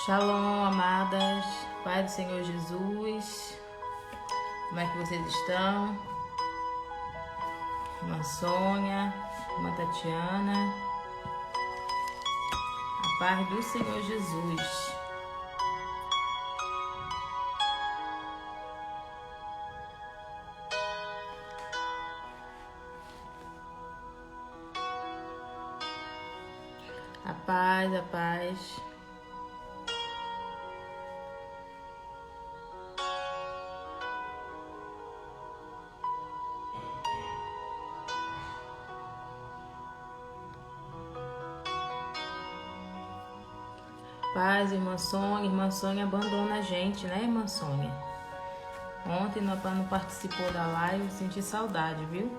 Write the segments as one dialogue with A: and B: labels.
A: Shalom, amadas, Pai do Senhor Jesus, como é que vocês estão? Irmã Sônia, Irmã Tatiana, a paz do Senhor Jesus. A paz, a paz. Paz, irmã Sônia abandona a gente, né, irmã Sônia? Ontem não participou da live, senti saudade, viu?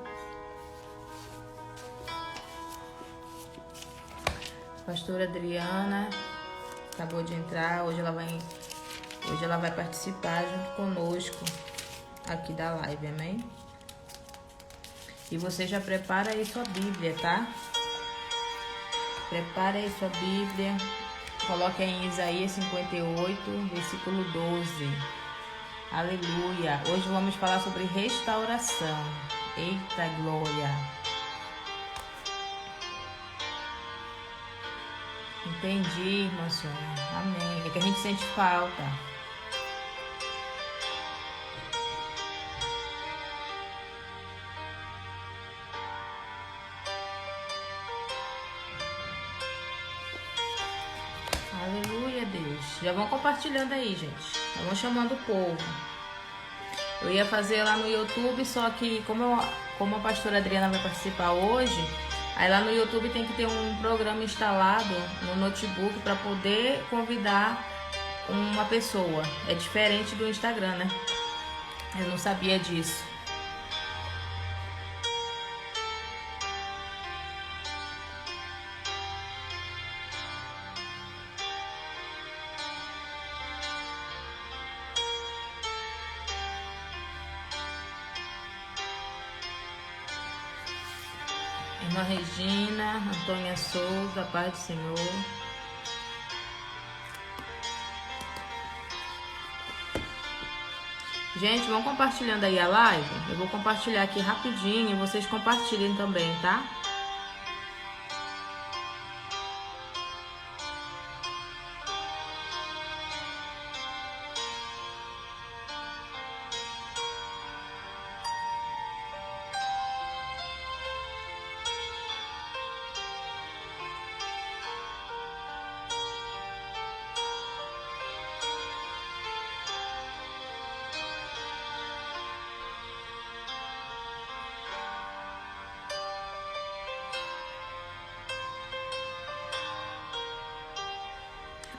A: Pastora Adriana acabou de entrar, hoje ela vai participar junto conosco aqui da live, amém? E você já prepara aí sua Bíblia, tá? Prepara aí sua Bíblia. Coloque aí em Isaías 58, versículo 12. Aleluia. Hoje vamos falar sobre restauração. Eita glória. Entendi, irmã Sônia. Amém. É que a gente sente falta. Aleluia, Deus. Já vão compartilhando aí, gente. Já vão chamando o povo. Eu ia fazer lá no YouTube, só que como a pastora Adriana vai participar hoje, aí lá no YouTube tem que ter um programa instalado no notebook para poder convidar uma pessoa. É diferente do Instagram, né? Eu não sabia disso. Irmã Regina, Antônia Souza, paz do Senhor. Gente, vão compartilhando aí a live. Eu vou compartilhar aqui rapidinho e vocês compartilhem também, tá?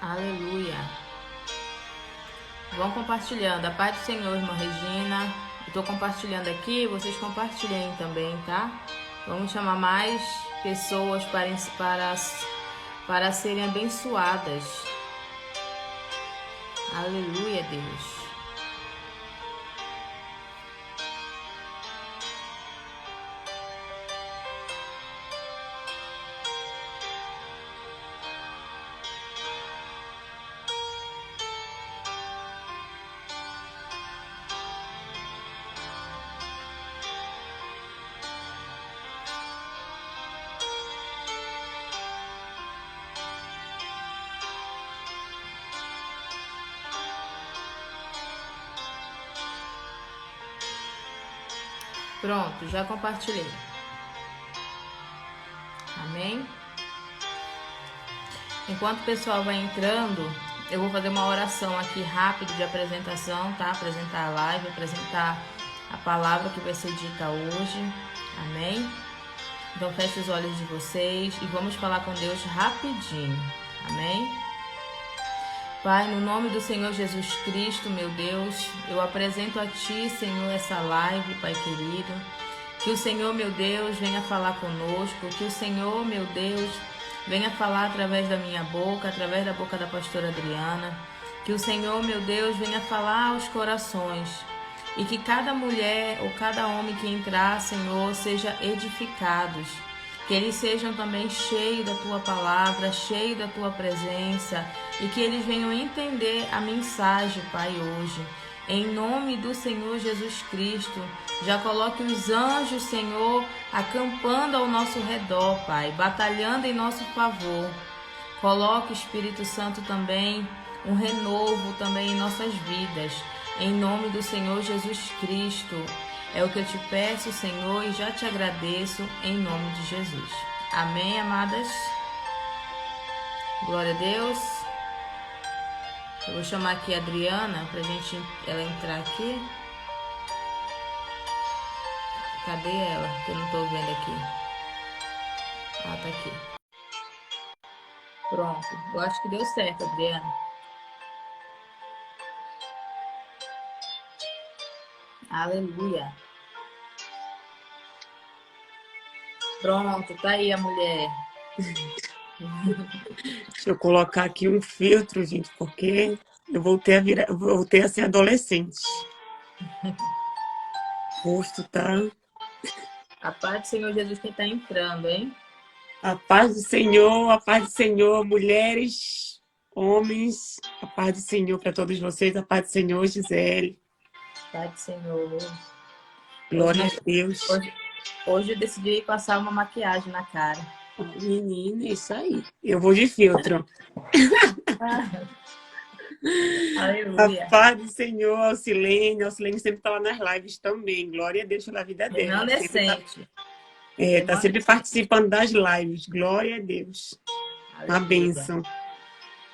A: Aleluia. Vão compartilhando. A paz do Senhor, irmã Regina. Eu tô compartilhando aqui, vocês compartilhem também, tá? Vamos chamar mais pessoas para serem abençoadas. Aleluia, Deus. Pronto, já compartilhei. Amém? Enquanto o pessoal vai entrando, eu vou fazer uma oração aqui rápido de apresentação, tá? Apresentar a live, apresentar a palavra que vai ser dita hoje. Amém? Então feche os olhos de vocês e vamos falar com Deus rapidinho. Amém? Pai, no nome do Senhor Jesus Cristo, meu Deus, eu apresento a Ti, Senhor, essa live, Pai querido. Que o Senhor, meu Deus, venha falar conosco. Que o Senhor, meu Deus, venha falar através da minha boca, através da boca da pastora Adriana. Que o Senhor, meu Deus, venha falar aos corações. E que cada mulher ou cada homem que entrar, Senhor, seja edificados. Que eles sejam também cheios da tua palavra, cheios da tua presença e que eles venham entender a mensagem, Pai, hoje. Em nome do Senhor Jesus Cristo, já coloque os anjos, Senhor, acampando ao nosso redor, Pai, batalhando em nosso favor. Coloque, Espírito Santo, também um renovo também em nossas vidas. Em nome do Senhor Jesus Cristo. É o que eu te peço, Senhor, e já te agradeço em nome de Jesus. Amém, amadas? Glória a Deus. Eu vou chamar aqui a Adriana para ela entrar aqui. Cadê ela? Que eu não estou vendo aqui. Ah, tá aqui. Pronto. Eu acho que deu certo, Adriana. Aleluia. Pronto, tá aí a mulher.
B: Deixa eu colocar aqui um filtro, gente, porque eu voltei a ser adolescente. O rosto tá...
A: A paz do Senhor Jesus que tá entrando, hein?
B: a paz do Senhor, mulheres, homens, a paz do Senhor para todos vocês, a paz do Senhor, Gisele.
A: Paz do Senhor.
B: Glória a Deus.
A: Hoje eu decidi passar uma maquiagem na cara.
B: Menina, é isso aí. Eu vou de filtro.
A: Aleluia.
B: A paz do Senhor, Alcilene. Alcilene sempre está lá nas lives também. Glória a Deus pela vida dela.
A: Remanescente.
B: Tá sempre participando das lives. Glória a Deus. Uma bênção.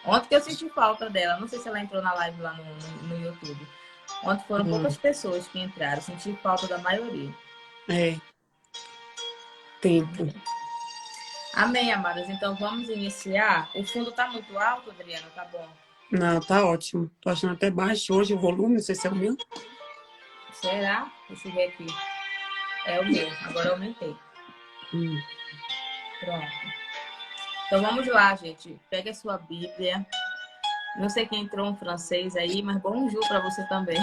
A: Ontem que eu senti falta dela. Não sei se ela entrou na live lá no YouTube. Ontem foram poucas pessoas que entraram. Senti falta da maioria.
B: Tempo.
A: Amém, amadas. Então vamos iniciar. O fundo tá muito alto, Adriana? Tá bom?
B: Não, tá ótimo. Tô achando até baixo hoje o volume. Não sei se é o meu.
A: Será? Deixa eu ver aqui. É o meu. Agora eu aumentei. Pronto. Então vamos lá, gente. Pega a sua Bíblia. Não sei quem entrou um francês aí, mas bonjour para você também.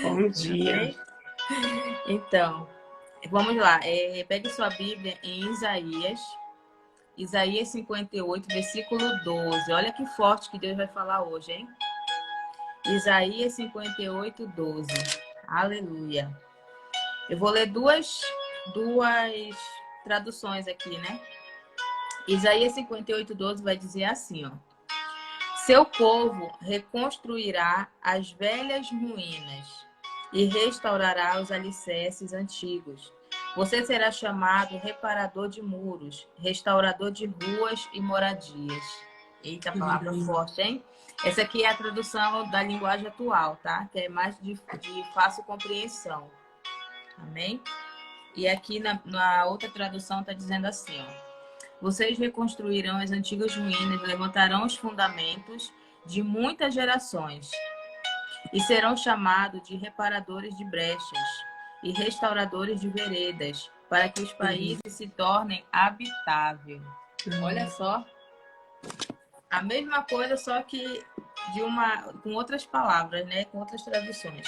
B: Bom dia.
A: Então, vamos lá. Pegue sua Bíblia em Isaías 58, versículo 12. Olha que forte que Deus vai falar hoje, hein? Isaías 58, 12. Aleluia. Eu vou ler duas traduções aqui, né? Isaías 58, 12 vai dizer assim, ó. Seu povo reconstruirá as velhas ruínas e restaurará os alicerces antigos. Você será chamado reparador de muros, restaurador de ruas e moradias. Eita, palavra forte, hein? Essa aqui é a tradução da linguagem atual, tá? Que é mais de fácil compreensão. Amém? E aqui na outra tradução está dizendo assim, ó. Vocês reconstruirão as antigas ruínas, levantarão os fundamentos de muitas gerações e serão chamados de reparadores de brechas e restauradores de veredas, para que os países se tornem habitáveis. Olha só, a mesma coisa, só que com outras palavras, né? Com outras traduções.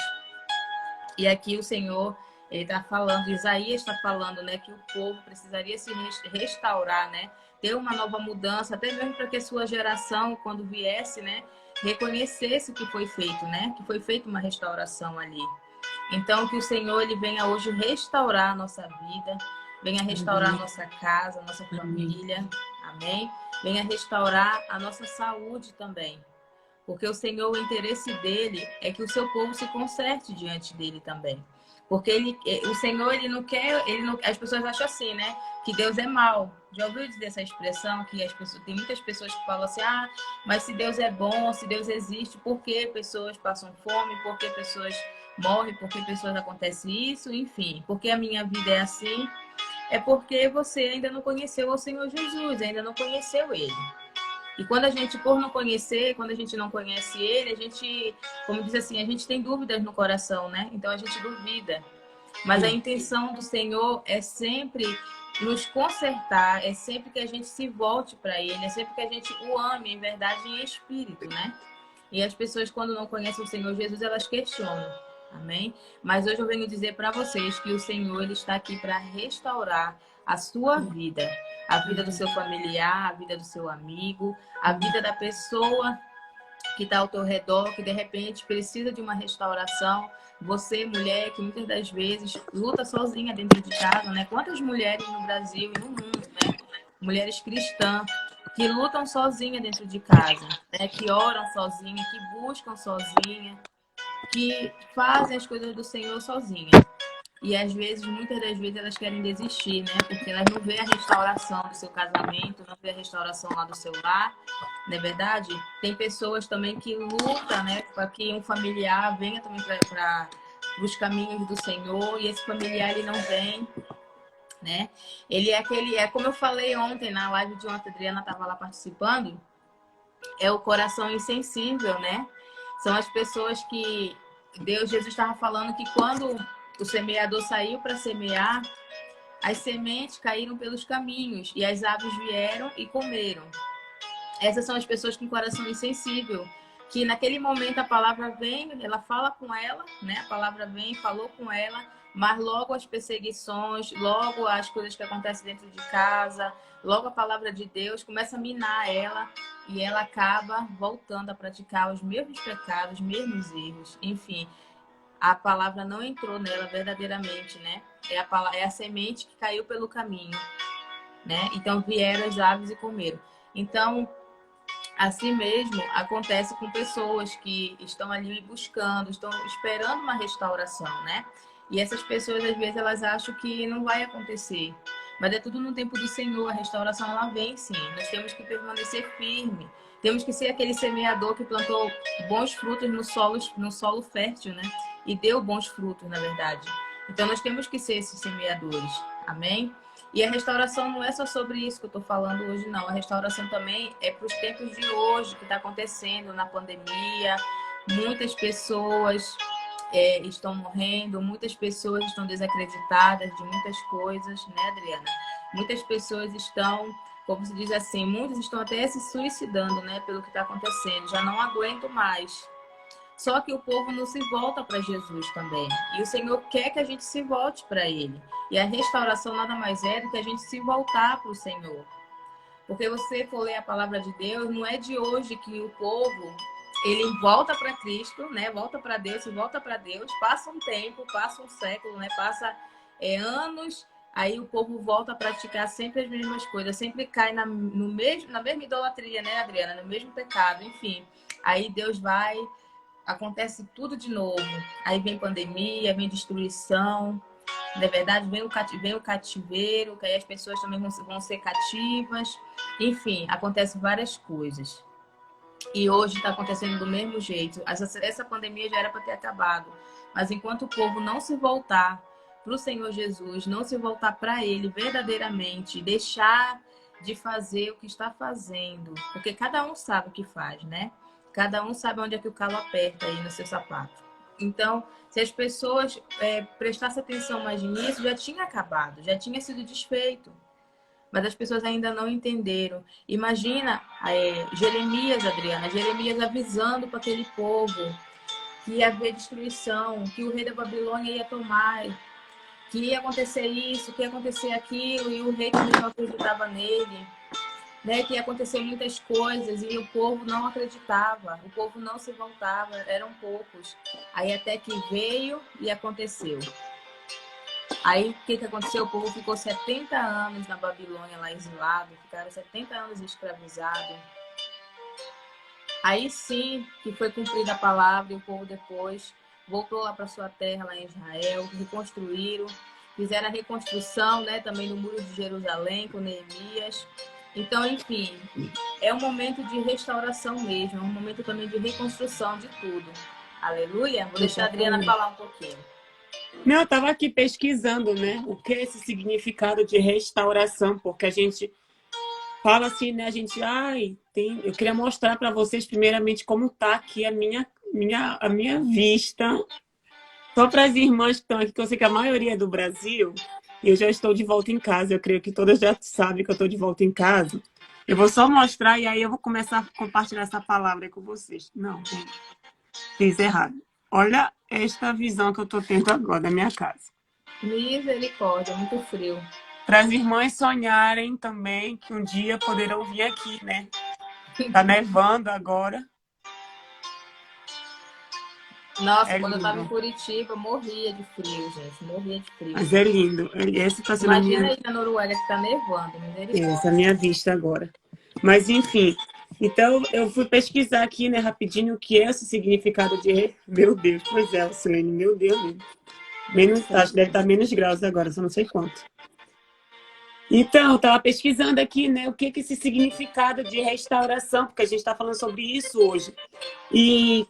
A: E aqui o Senhor, ele está falando, Isaías está falando, né, que o povo precisaria se restaurar, né, ter uma nova mudança, até mesmo para que a sua geração, quando viesse, né, reconhecesse o que foi feito, né, que foi feita uma restauração ali. Então, que o Senhor, ele venha hoje restaurar a nossa vida, venha restaurar a nossa casa, a nossa família, amém? Venha restaurar a nossa saúde também. Porque o Senhor, o interesse dele é que o seu povo se conserte diante dele também. Porque o Senhor, ele não quer, as pessoas acham assim, né? Que Deus é mau. Já ouviu dizer essa expressão? Que tem muitas pessoas que falam assim, mas se Deus é bom, se Deus existe, por que pessoas passam fome? Por que pessoas morrem? Por que pessoas acontece isso? Enfim, porque a minha vida é assim? É porque você ainda não conheceu o Senhor Jesus, ainda não conheceu ele. E quando a gente, por não conhecer, quando a gente não conhece ele, a gente, como diz assim, a gente tem dúvidas no coração, né? Então a gente duvida. Mas a intenção do Senhor é sempre nos consertar, é sempre que a gente se volte para ele, é sempre que a gente o ame em verdade e em espírito, né? E as pessoas, quando não conhecem o Senhor Jesus, elas questionam. Amém? Mas hoje eu venho dizer para vocês que o Senhor ele está aqui para restaurar a sua vida, a vida do seu familiar, a vida do seu amigo, a vida da pessoa que está ao teu redor, que de repente precisa de uma restauração. Você, mulher, que muitas das vezes luta sozinha dentro de casa, né? Quantas mulheres no Brasil e no mundo, né? Mulheres cristãs que lutam sozinha dentro de casa, né? Que oram sozinha, que buscam sozinha, que fazem as coisas do Senhor sozinha. E às vezes, muitas das vezes, elas querem desistir, né? Porque elas não vê a restauração do seu casamento, não vê a restauração lá do seu lar, não é verdade? Tem pessoas também que lutam, né? Para que um familiar venha também para os caminhos do Senhor, e esse familiar ele não vem, né? Ele é aquele, é como eu falei ontem na live de ontem, a Adriana estava lá participando, é o coração insensível, né? São as pessoas que Jesus estava falando que quando o semeador saiu para semear, as sementes caíram pelos caminhos e as aves vieram e comeram. Essas são as pessoas com coração insensível, que naquele momento a palavra vem, ela fala com ela, né? A palavra vem, falou com ela, mas logo as perseguições, logo as coisas que acontecem dentro de casa, logo a palavra de Deus começa a minar ela e ela acaba voltando a praticar os mesmos pecados, os mesmos erros. Enfim, a palavra não entrou nela verdadeiramente, né? É a semente que caiu pelo caminho, né? Então vieram as aves e comeram. Então, assim mesmo acontece com pessoas que estão ali buscando, estão esperando uma restauração, né? E essas pessoas, às vezes, elas acham que não vai acontecer. Mas é tudo no tempo do Senhor, a restauração ela vem sim. Nós temos que permanecer firme. Temos que ser aquele semeador que plantou bons frutos no solo fértil, né? E deu bons frutos, na verdade. Então nós temos que ser esses semeadores. Amém? E a restauração não é só sobre isso que eu estou falando hoje, não. A restauração também é para os tempos de hoje, que está acontecendo na pandemia. Muitas pessoas estão morrendo, muitas pessoas estão desacreditadas de muitas coisas, né, Adriana? Muitas pessoas estão, como se diz assim, muitos estão até se suicidando, né, pelo que está acontecendo. Já não aguento mais. Só que o povo não se volta para Jesus também. E o Senhor quer que a gente se volte para Ele. E a restauração nada mais é do que a gente se voltar para o Senhor. Porque você for ler a palavra de Deus, não é de hoje que o povo ele volta para Cristo, né? Volta para Deus, se volta para Deus, passa um tempo, passa um século, né? Passa anos, aí o povo volta a praticar sempre as mesmas coisas, sempre cai na mesma idolatria, né, Adriana? No mesmo pecado, enfim. Aí Deus vai, acontece tudo de novo. Aí vem pandemia, vem destruição. Na verdade, vem o cativeiro, que aí as pessoas também vão ser cativas. Enfim, acontecem várias coisas. E hoje está acontecendo do mesmo jeito. Essa pandemia já era para ter acabado. Mas enquanto o povo não se voltar para o Senhor Jesus, não se voltar para Ele verdadeiramente, deixar de fazer o que está fazendo, porque cada um sabe o que faz, né? Cada um sabe onde é que o calo aperta aí no seu sapato. Então, se as pessoas prestassem atenção mais nisso, já tinha acabado, já tinha sido desfeito. Mas as pessoas ainda não entenderam. Imagina Jeremias, Adriana, Jeremias avisando para aquele povo que ia haver destruição, que o rei da Babilônia ia tomar, que ia acontecer isso, que ia acontecer aquilo, e o rei também não acreditava nele, né? Que ia acontecer muitas coisas, e o povo não acreditava, o povo não se voltava, eram poucos. Aí até que veio e aconteceu. Aí, o que aconteceu? O povo ficou 70 anos na Babilônia, lá exilado. Ficaram 70 anos escravizados. Aí sim que foi cumprida a palavra e o povo depois voltou lá para sua terra, lá em Israel. Reconstruíram, fizeram a reconstrução, né, também do Muro de Jerusalém, com Neemias. Então, enfim, é um momento de restauração mesmo. É um momento também de reconstrução de tudo. Aleluia. Vou deixar a Adriana falar um pouquinho.
B: Não, eu estava aqui pesquisando, né? O que é esse significado de restauração, porque a gente fala assim, né? A gente, eu queria mostrar para vocês primeiramente como tá aqui a minha vista. Só para as irmãs que estão aqui, que eu sei que a maioria é do Brasil, e eu já estou de volta em casa. Eu creio que todas já sabem que eu estou de volta em casa. Eu vou só mostrar e aí eu vou começar a compartilhar essa palavra aí com vocês. Não, fiz errado. Olha esta visão que eu estou tendo agora da minha casa.
A: Misericórdia, muito frio.
B: Para as irmãs sonharem também que um dia poderão vir aqui, né? Tá nevando agora.
A: Nossa,
B: É
A: quando eu tava em
B: lindo.
A: Curitiba, morria de frio, gente. Morria de frio.
B: Mas é lindo. Essa está sendo
A: Imagina aí na Noruega que tá nevando,
B: essa é
A: misericórdia.
B: a minha vista agora. Mas, enfim. Então, eu fui pesquisar aqui, né, rapidinho, o que é esse significado de... Meu Deus, pois é, Alcione, meu Deus. Acho que deve estar menos graus agora, só não sei quanto. Então, eu estava pesquisando aqui, né, o que é esse significado de restauração, porque a gente está falando sobre isso hoje. E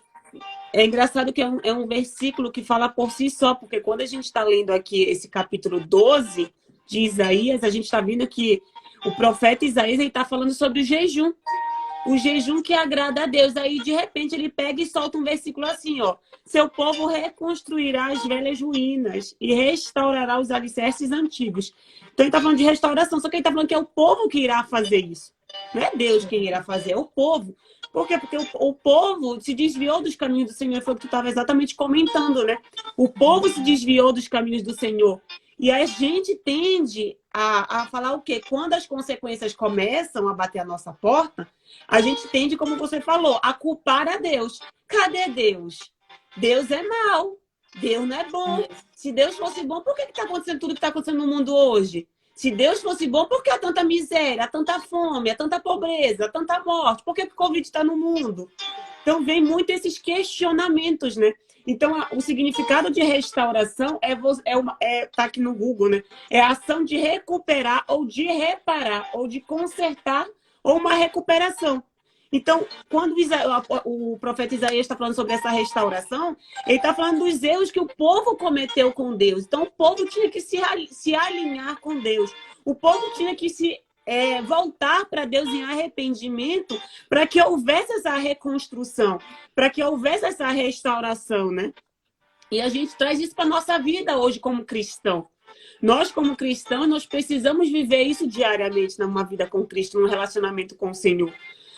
B: é engraçado que é um versículo que fala por si só, porque quando a gente está lendo aqui esse capítulo 12 de Isaías, a gente está vendo que o profeta Isaías está falando sobre o jejum que agrada a Deus. Aí, de repente, ele pega e solta um versículo assim, ó. Seu povo reconstruirá as velhas ruínas e restaurará os alicerces antigos. Então, ele está falando de restauração, só que ele está falando que é o povo que irá fazer isso. Não é Deus quem irá fazer, é o povo. Por quê? Porque o povo se desviou dos caminhos do Senhor. Foi o que tu estava exatamente comentando, né? O povo se desviou dos caminhos do Senhor. E a gente tende a falar o quê? Quando as consequências começam a bater a nossa porta, a gente tende, como você falou, a culpar a Deus. Cadê Deus? Deus é mau. Deus não é bom. Se Deus fosse bom, por que está acontecendo tudo que está acontecendo no mundo hoje? Se Deus fosse bom, por que há tanta miséria, há tanta fome, há tanta pobreza, há tanta morte? Por que o Covid está no mundo? Então, vem muito esses questionamentos, né? Então, o significado de restauração tá aqui no Google, né? É a ação de recuperar, ou de reparar, ou de consertar, ou uma recuperação. Então, quando o profeta Isaías está falando sobre essa restauração, ele está falando dos erros que o povo cometeu com Deus. Então, o povo tinha que se alinhar com Deus. O povo tinha que voltar para Deus em arrependimento para que houvesse essa reconstrução, para que houvesse essa restauração, né? E a gente traz isso para a nossa vida hoje como cristão. Nós, como cristãos, nós precisamos viver isso diariamente numa vida com Cristo, num relacionamento com o Senhor.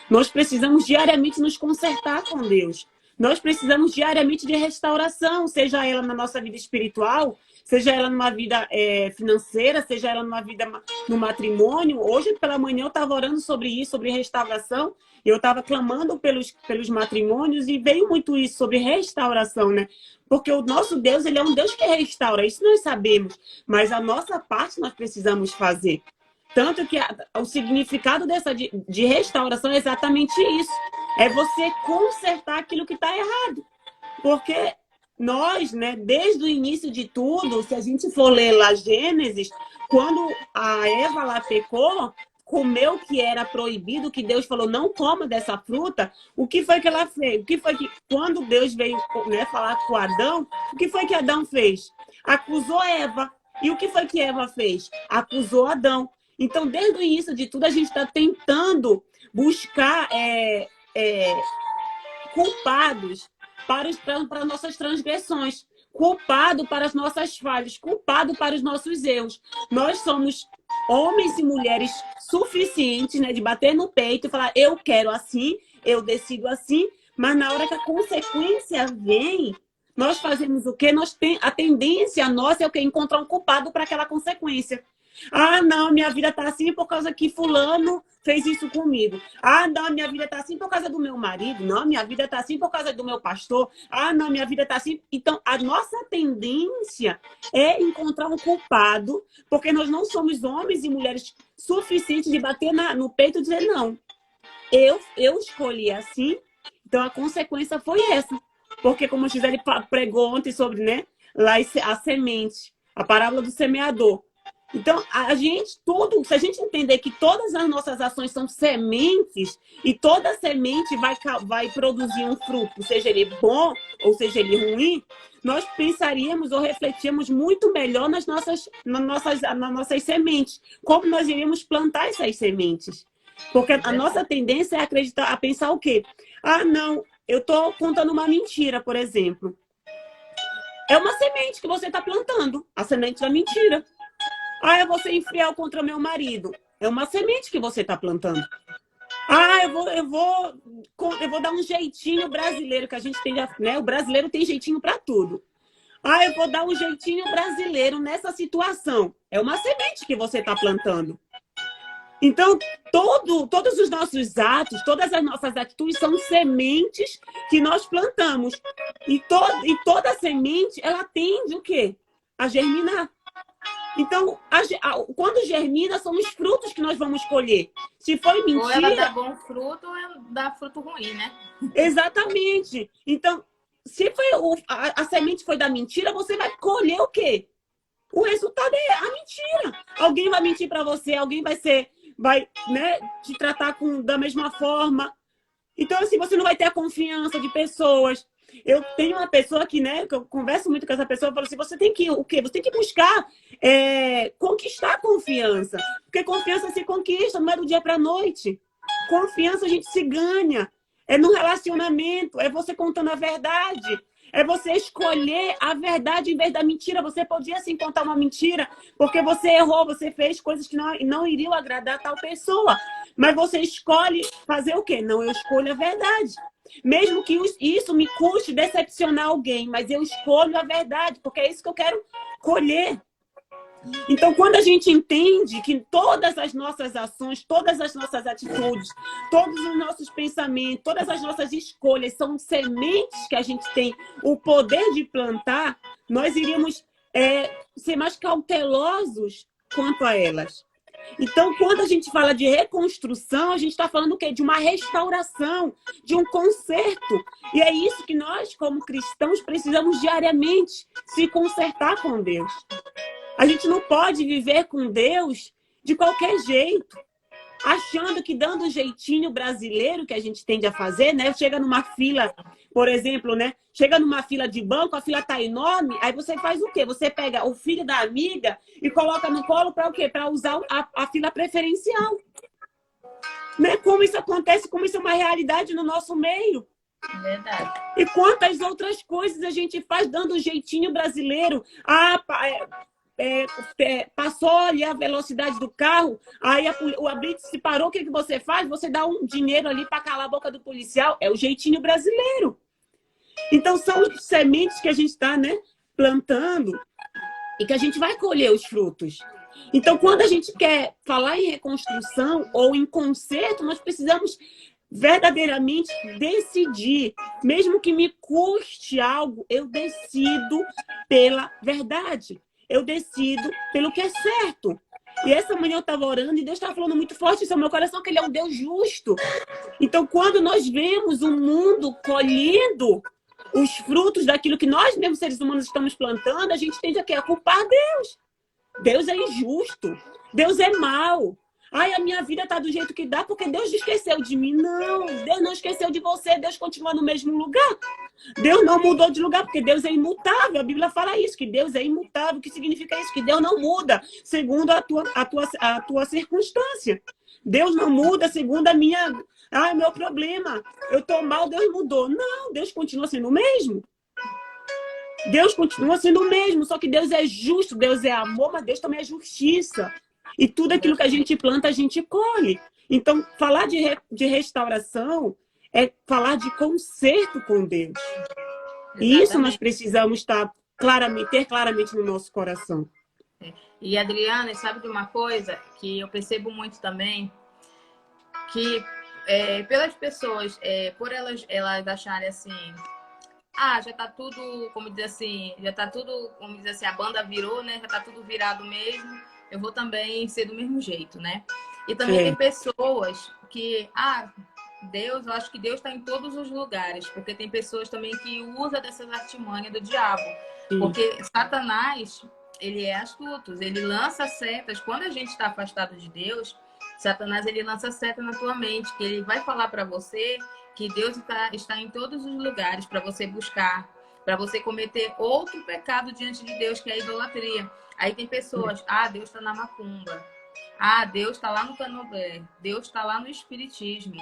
B: Nós precisamos diariamente nos consertar com Deus. Nós precisamos diariamente de restauração, seja ela na nossa vida espiritual, seja ela numa vida financeira, seja ela numa vida no matrimônio. Hoje, pela manhã, eu estava orando sobre isso, sobre restauração. Eu estava clamando pelos matrimônios e veio muito isso sobre restauração, né? Porque o nosso Deus, ele é um Deus que restaura, isso nós sabemos. Mas a nossa parte nós precisamos fazer. Tanto que o significado de restauração é exatamente isso. É você consertar aquilo que está errado. Porque nós, né, desde o início de tudo, se a gente for ler lá Gênesis, quando a Eva lá pecou, comeu o que era proibido, que Deus falou, não coma dessa fruta, o que foi que ela fez? O que foi que, quando Deus veio, né, falar com Adão, o que foi que Adão fez? Acusou Eva. E o que foi que Eva fez? Acusou Adão. Então, desde o início de tudo, a gente está tentando buscar culpados para nossas transgressões, culpado para as nossas falhas, culpado para os nossos erros. Nós somos homens e mulheres suficientes, né, de bater no peito e falar, eu quero assim, eu decido assim, mas na hora que a consequência vem, nós fazemos o quê? A tendência nossa é o quê? Encontrar um culpado para aquela consequência. Ah, não, minha vida tá assim por causa que fulano fez isso comigo. Ah, não, minha vida tá assim por causa do meu marido. Não, minha vida tá assim por causa do meu pastor. Ah, não, minha vida tá assim. Então, a nossa tendência é encontrar um culpado, porque nós não somos homens e mulheres suficientes de bater no peito e dizer, não, eu escolhi assim, então a consequência foi essa. Porque, como a Gisele pregou ontem sobre, né, lá a semente, a parábola do semeador. Então, se a gente entender que todas as nossas ações são sementes e toda semente vai produzir um fruto, seja ele bom ou seja ele ruim, nós pensaríamos ou refletíamos muito melhor nas nossas sementes. Como nós iríamos plantar essas sementes? Porque a nossa tendência é a pensar o quê? Ah, não, eu estou contando uma mentira, por exemplo. É uma semente que você está plantando, a semente da mentira. Ah, eu vou ser infiel contra meu marido. É uma semente que você está plantando. Ah, eu vou dar um jeitinho brasileiro, que a gente tem, né? O brasileiro tem jeitinho para tudo. Ah, eu vou dar um jeitinho brasileiro nessa situação. É uma semente que você está plantando. Então, todos os nossos atos, todas as nossas atitudes são sementes que nós plantamos. E toda semente, ela tende o quê? A germinar. Então, quando germina, são os frutos que nós vamos colher. Se foi
A: Ou ela dá
B: mentira,
A: bom fruto ou ela dá fruto ruim, né?
B: exatamente. Então, se foi a semente foi da mentira, você vai colher o quê? O resultado é a mentira. Alguém vai mentir para você, alguém vai, né, te tratar da mesma forma. Então, assim, você não vai ter a confiança de pessoas. Eu tenho uma pessoa que, né, que eu converso muito com essa pessoa, eu falo assim, você tem que o quê? Você tem que buscar conquistar a confiança. Porque confiança se conquista, não é do dia para a noite. Confiança a gente se ganha. É no relacionamento, é você contando a verdade. É você escolher a verdade em vez da mentira. Você podia sim contar uma mentira, porque você errou, você fez coisas que não iriam agradar a tal pessoa. Mas você escolhe fazer o quê? Não, eu escolho a verdade. Mesmo que isso me custe decepcionar alguém, mas eu escolho a verdade, porque é isso que eu quero colher. Então, quando a gente entende que todas as nossas ações, todas as nossas atitudes, todos os nossos pensamentos, todas as nossas escolhas são sementes que a gente tem o poder de plantar, nós iríamos ser mais cautelosos quanto a elas. Então, quando a gente fala de reconstrução, a gente está falando o quê? De uma restauração, de um conserto. E é isso que nós, como cristãos, precisamos diariamente se consertar com Deus. A gente não pode viver com Deus de qualquer jeito, achando que dando o jeitinho brasileiro que a gente tende a fazer, né? Chega numa fila, por exemplo, né? Chega numa fila de banco, a fila tá enorme, aí você faz o quê? Você pega o filho da amiga e coloca no colo para o quê? Para usar a fila preferencial. Né? Como isso acontece, como isso é uma realidade no nosso meio.
A: Verdade.
B: E quantas outras coisas a gente faz dando o jeitinho brasileiro? Passou ali a velocidade do carro, aí o blitz se parou, o que você faz? Você dá um dinheiro ali para calar a boca do policial. É o jeitinho brasileiro. Então, são sementes que a gente está, né, plantando e que a gente vai colher os frutos. Então, quando a gente quer falar em reconstrução ou em conserto, nós precisamos verdadeiramente decidir. Mesmo que me custe algo, eu decido pela verdade. Eu decido pelo que é certo. E essa manhã eu estava orando e Deus estava falando muito forte isso no meu coração, que Ele é um Deus justo. Então, quando nós vemos o mundo colhendo os frutos daquilo que nós mesmos, seres humanos, estamos plantando, a gente tende a culpar Deus. Deus é injusto. Deus é mau. Ai, a minha vida está do jeito que dá porque Deus esqueceu de mim. Não, Deus não esqueceu de você. Deus continua no mesmo lugar. Deus não mudou de lugar porque Deus é imutável. A Bíblia fala isso, que Deus é imutável. O que significa isso? Que Deus não muda segundo a tua circunstância. Deus não muda segundo meu problema. Eu estou mal, Deus mudou. Não, Deus continua sendo o mesmo. Deus continua sendo o mesmo, só que Deus é justo, Deus é amor, mas Deus também é justiça. E tudo aquilo que a gente planta, a gente colhe. Então, falar de restauração é falar de conserto com Deus. E isso nós precisamos ter claramente no nosso coração.
A: E, Adriana, sabe de uma coisa que eu percebo muito também? Que pelas pessoas, por elas acharem assim... já tá tudo, como dizer assim, a banda virou, né? Já tá tudo virado mesmo. Eu vou também ser do mesmo jeito, né? E também tem pessoas que, Deus, eu acho que Deus está em todos os lugares, porque tem pessoas também que usam dessas artimanhas do diabo. Sim. Porque Satanás, ele é astuto, ele lança setas. Quando a gente está afastado de Deus, Satanás, ele lança seta na tua mente, que ele vai falar para você que Deus está em todos os lugares para você buscar, para você cometer outro pecado diante de Deus, que é a idolatria. Aí tem pessoas, Deus está na macumba, Deus está lá no candomblé, Deus está lá no espiritismo,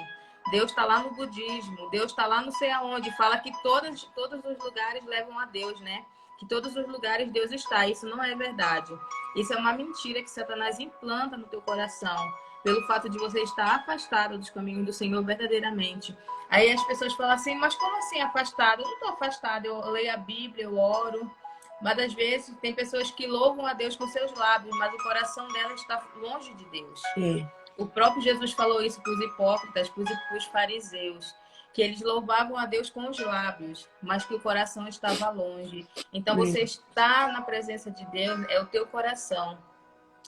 A: Deus está lá no budismo, Deus está lá não sei aonde. Fala que todos os lugares levam a Deus, né? Que todos os lugares Deus está. Isso não é verdade. Isso é uma mentira que Satanás implanta no teu coração. pelo fato de você estar afastado dos caminhos do Senhor verdadeiramente. Aí as pessoas falam assim, mas como assim afastado? Eu não estou afastado, eu leio a Bíblia, eu oro. Mas às vezes tem pessoas que louvam a Deus com seus lábios, mas o coração delas está longe de Deus.
B: É.
A: O próprio Jesus falou isso para os hipócritas, para os fariseus, que eles louvavam a Deus com os lábios, mas que o coração estava longe. Então você está na presença de Deus, é o teu coração.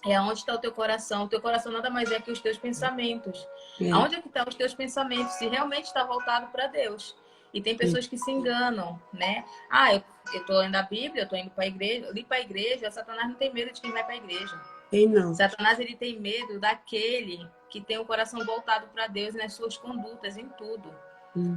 A: É onde está o teu coração. O teu coração nada mais é que os teus pensamentos. Aonde é que estão os teus pensamentos? Se realmente está voltado para Deus. E tem pessoas que se enganam, né? Ah, eu estou lendo a Bíblia, eu estou indo para a igreja. Eu li para a igreja, Satanás não tem medo de quem vai para a igreja.
B: Não.
A: Satanás, ele tem medo daquele que tem o coração voltado para Deus nas suas condutas, em tudo.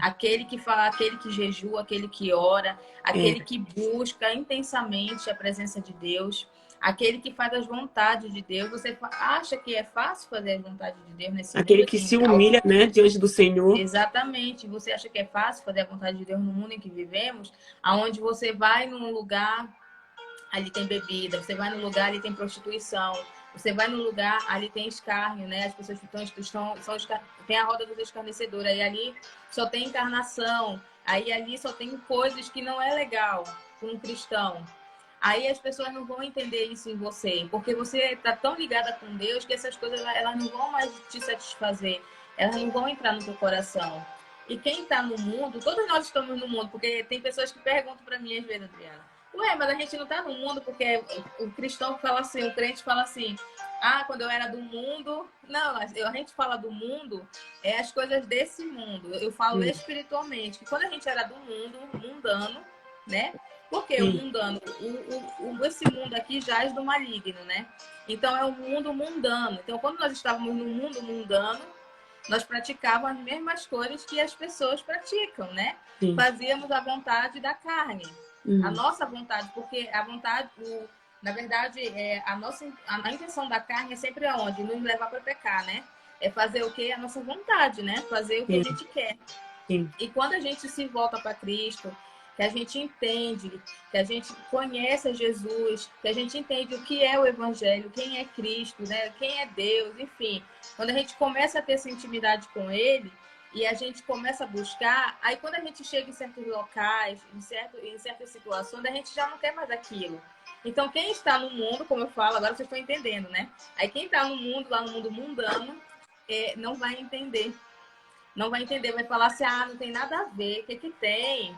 A: Aquele que fala, aquele que jejua, aquele que ora, aquele que busca intensamente a presença de Deus, aquele que faz as vontades de Deus. Você acha que é fácil fazer as vontades de Deus nesse mundo?
B: Aquele que se humilha, né, diante do Senhor.
A: Exatamente. Você acha que é fácil fazer a vontade de Deus no mundo em que vivemos? Aonde você vai num lugar, ali tem bebida. Você vai num lugar, ali tem prostituição. Você vai num lugar, ali tem escárnio, né? As pessoas tem a roda dos escarnecedores. Aí ali só tem encarnação. Aí ali só tem coisas que não é legal para um cristão. Aí as pessoas não vão entender isso em você, porque você está tão ligada com Deus que essas coisas elas não vão mais te satisfazer, elas não vão entrar no teu coração. E quem está no mundo, todos nós estamos no mundo, porque tem pessoas que perguntam para mim às vezes, Adriana, ué, mas a gente não está no mundo porque o cristão fala assim, o crente fala assim, ah, quando eu era do mundo... Não, a gente fala do mundo, é as coisas desse mundo. Eu falo espiritualmente, que quando a gente era do mundo, mundano, né? Porque o mundano, esse mundo aqui jaz do maligno, né? Então é o mundo mundano. Então quando nós estávamos no mundo mundano, nós praticávamos as mesmas coisas que as pessoas praticam, né? Fazíamos a vontade da carne, a nossa vontade, porque a vontade, na verdade, a intenção da carne é sempre aonde? Nos levar para pecar, né? É fazer o que? A nossa vontade, né? Fazer o que a gente quer. E quando a gente se volta para Cristo, que a gente entende, que a gente conhece Jesus, que a gente entende o que é o Evangelho, quem é Cristo, né? Quem é Deus, enfim. Quando a gente começa a ter essa intimidade com Ele e a gente começa a buscar, aí quando a gente chega em certos locais, em certas situações, a gente já não quer mais aquilo. Então, quem está no mundo, como eu falo, agora vocês estão entendendo, né? Aí quem está no mundo, lá no mundo mundano, não vai entender. Não vai entender, vai falar assim, ah, não tem nada a ver, o que que tem?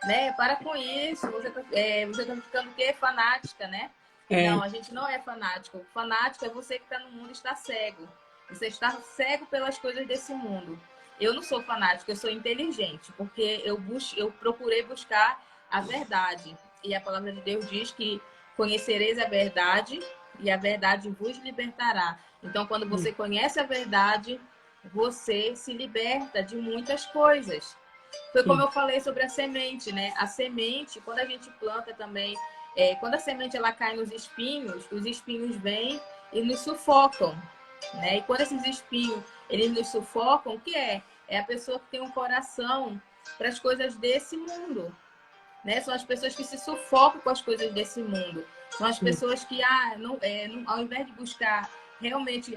A: Né? Para com isso, você tá ficando o quê? Fanática, né? Não, a gente não é fanático. Fanático é você que está no mundo e está cego. Você está cego pelas coisas desse mundo. Eu não sou fanática, eu sou inteligente, porque eu procurei buscar a verdade. E a palavra de Deus diz que conhecereis a verdade e a verdade vos libertará. Então, quando você conhece a verdade, você se liberta de muitas coisas. Foi como eu falei sobre a semente, né? A semente, quando a gente planta também, quando a semente ela cai nos espinhos, os espinhos vêm e nos sufocam, né? E quando esses espinhos eles nos sufocam, o que é? É a pessoa que tem um coração para as coisas desse mundo, né? São as pessoas que se sufocam com as coisas desse mundo. São as pessoas que, ao invés de buscar realmente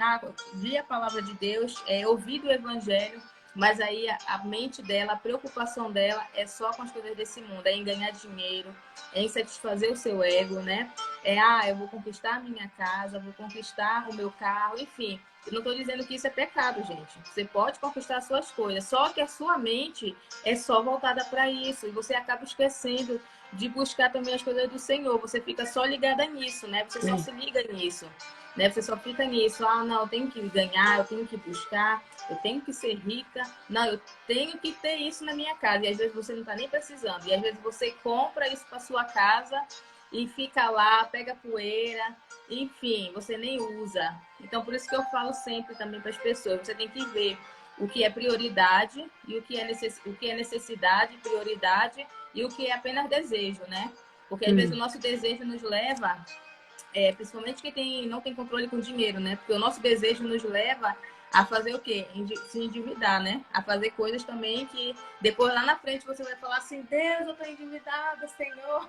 A: ler a palavra de Deus, ouvir do Evangelho, mas aí a mente dela, a preocupação dela é só com as coisas desse mundo, é em ganhar dinheiro, é em satisfazer o seu ego, né? Eu vou conquistar a minha casa, vou conquistar o meu carro, enfim. Eu não estou dizendo que isso é pecado, gente. Você pode conquistar as suas coisas, só que a sua mente é só voltada para isso. E você acaba esquecendo de buscar também as coisas do Senhor. Você fica só ligada nisso, né? Você só se liga nisso, né? Você só fica nisso. Ah, não, eu tenho que ganhar, eu tenho que buscar, eu tenho que ser rica. Não, eu tenho que ter isso na minha casa. E às vezes você não está nem precisando. E às vezes você compra isso para sua casa e fica lá, pega poeira, enfim, você nem usa. Então, por isso que eu falo sempre também para as pessoas, você tem que ver o que é prioridade e o que é necessidade, prioridade e o que é apenas desejo, né? Porque às vezes o nosso desejo nos leva, principalmente quem não tem controle com dinheiro, né? Porque o nosso desejo nos leva a fazer o quê? Se endividar, né? A fazer coisas também que depois lá na frente você vai falar assim, Deus, eu tô endividada, Senhor.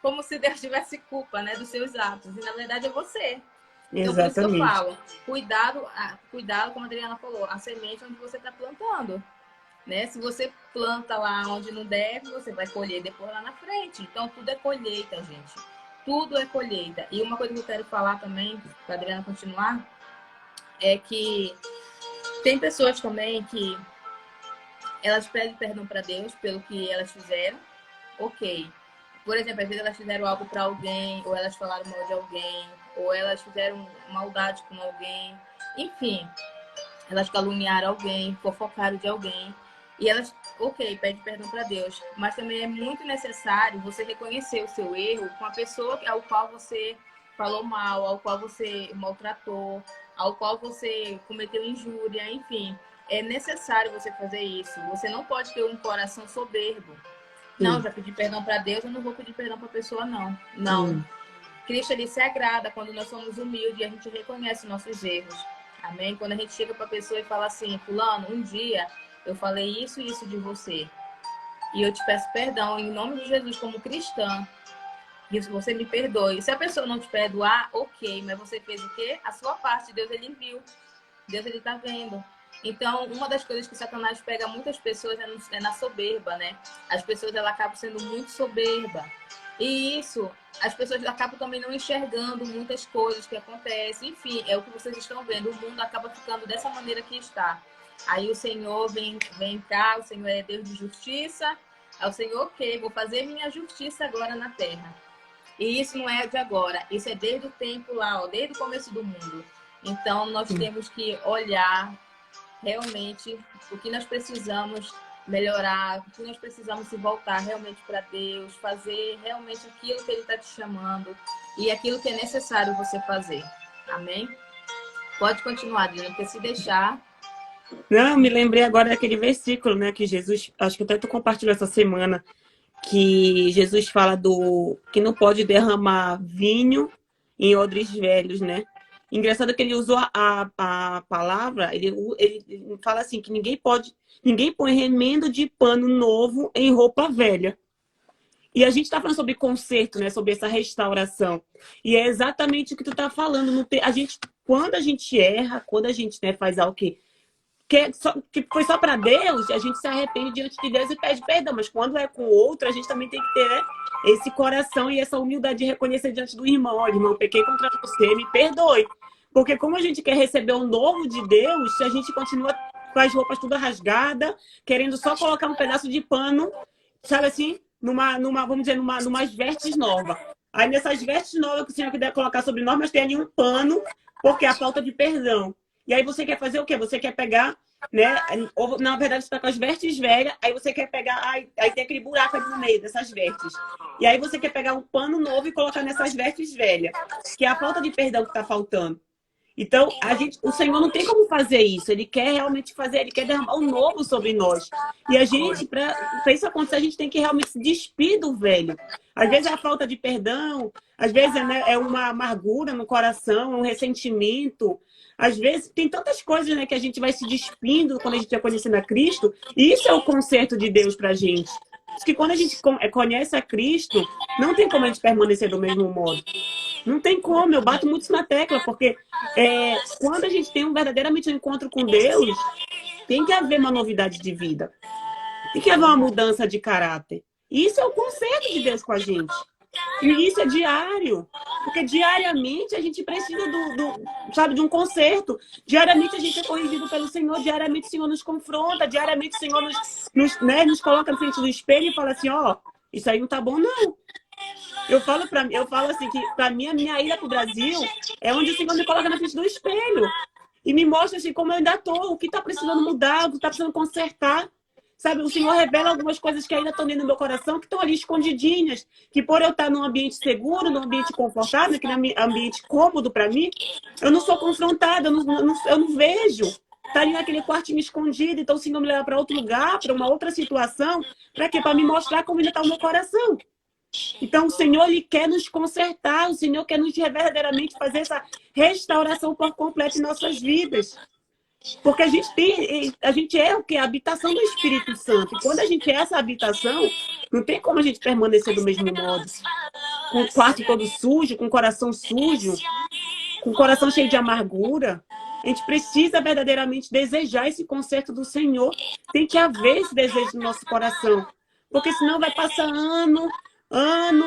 A: Como se Deus tivesse culpa, né, dos seus atos. E na verdade é você. Então, por isso que eu
B: Exatamente.
A: falo, cuidado, cuidado, como a Adriana falou, a semente onde você está plantando. Né? Se você planta lá onde não deve, você vai colher depois lá na frente. Então, tudo é colheita, gente. Tudo é colheita. E uma coisa que eu quero falar também, para a Adriana continuar, é que tem pessoas também que elas pedem perdão para Deus pelo que elas fizeram. Ok. Por exemplo, às vezes elas fizeram algo para alguém, ou elas falaram mal de alguém, ou elas fizeram maldade com alguém. Enfim, elas caluniaram alguém, fofocaram de alguém. E elas, ok, pede perdão para Deus. Mas também é muito necessário você reconhecer o seu erro com a pessoa ao qual você falou mal, ao qual você maltratou, ao qual você cometeu injúria, enfim. É necessário você fazer isso. Você não pode ter um coração soberbo. Não,
B: Sim.
A: já pedi perdão para Deus, eu não vou pedir perdão para a pessoa, não. Não.
B: Hum.
A: Cristo, ele se agrada quando nós somos humildes e a gente reconhece nossos erros. Amém? Quando a gente chega para a pessoa e fala assim, fulano, um dia eu falei isso e isso de você. E eu te peço perdão em nome de Jesus como cristã. E você me perdoe. Se a pessoa não te perdoar, ok. Mas você fez o quê? A sua parte. Deus, ele viu. Deus, ele tá vendo. Então, uma das coisas que Satanás pega muitas pessoas é na soberba, né? As pessoas, elas acabam sendo muito soberba. E isso, as pessoas acabam também não enxergando muitas coisas que acontecem. Enfim, é o que vocês estão vendo. O mundo acaba ficando dessa maneira que está. Aí o Senhor vem cá, o Senhor é Deus de justiça. Aí o Senhor, ok, vou fazer minha justiça agora na terra. E isso não é de agora, isso é desde o tempo lá, ó, desde o começo do mundo. Então, nós temos que olhar realmente o que nós precisamos melhorar, o que nós precisamos se voltar realmente para Deus, fazer realmente aquilo que Ele está te chamando e aquilo que é necessário você fazer. Amém? Pode continuar, Dina, porque se deixar...
B: Não, me lembrei agora daquele versículo, né, que Jesus, acho que até tu compartilhou essa semana, que Jesus fala do que não pode derramar vinho em odres velhos, né? Engraçado que ele usou a palavra, ele fala assim que ninguém põe remendo de pano novo em roupa velha. E a gente está falando sobre conserto, né? Sobre essa restauração. E é exatamente o que tu tá falando. Quando a gente erra, quando a gente, né, faz algo que foi só para Deus, a gente se arrepende diante de Deus e pede perdão. Mas quando é com o outro, a gente também tem que ter, né, esse coração e essa humildade de reconhecer diante do irmão. Olha, irmão, eu pequei contra você, me perdoe. Porque como a gente quer receber o novo de Deus, a gente continua com as roupas tudo rasgadas, querendo só colocar um pedaço de pano, sabe assim, vamos dizer, numas vestes novas. Aí nessas vestes novas que o Senhor quiser colocar sobre nós, mas tem ali um pano, porque é a falta de perdão. E aí você quer fazer o quê? Você quer pegar, né? Ou, na verdade, você está com as vestes velhas, aí você quer pegar, aí tem aquele buraco ali no meio dessas vestes. E aí você quer pegar um pano novo e colocar nessas vestes velhas, que é a falta de perdão que está faltando. Então, o Senhor não tem como fazer isso. Ele quer realmente fazer, ele quer derramar o novo sobre nós. E a gente, para isso acontecer, a gente tem que realmente se despir do velho. Às vezes é a falta de perdão, às vezes é uma amargura no coração, um ressentimento. Às vezes tem tantas coisas, né, que a gente vai se despindo quando a gente vai conhecendo a Cristo. E isso é o conserto de Deus para a gente. Porque quando a gente conhece a Cristo, não tem como a gente permanecer do mesmo modo. Não tem como, eu bato muito na tecla, porque quando a gente tem verdadeiramente um encontro com Deus, tem que haver uma novidade de vida. Tem que haver uma mudança de caráter. E isso é o conserto de Deus com a gente. E isso é diário. Porque diariamente a gente precisa sabe, de um conserto. Diariamente a gente é corrigido pelo Senhor. Diariamente o Senhor nos confronta. Diariamente o Senhor nos coloca na frente do espelho e fala assim, ó, isso aí não tá bom, não. Eu falo assim que para mim a minha ida para o Brasil é onde o Senhor me coloca na frente do espelho e me mostra assim como eu ainda tô, o que está precisando mudar, o que está precisando consertar. Sabe, o Senhor revela algumas coisas que ainda estão dentro do meu coração, que estão ali escondidinhas, que por eu estar num ambiente seguro, num ambiente confortável, que é um ambiente cômodo para mim, eu não sou confrontada, eu não vejo. Está ali naquele quartinho escondido, então o Senhor me leva para outro lugar, para uma outra situação, para quê? Para me mostrar como ainda está o meu coração. Então, o Senhor, Ele quer nos consertar, o Senhor quer nos verdadeiramente fazer essa restauração por completo em nossas vidas. Porque a gente é o que? A habitação do Espírito Santo. E quando a gente é essa habitação, não tem como a gente permanecer do mesmo modo. Com o quarto todo sujo, com o coração sujo, com o coração cheio de amargura, a gente precisa verdadeiramente desejar esse conserto do Senhor. Tem que haver esse desejo no nosso coração. Porque senão vai passar ano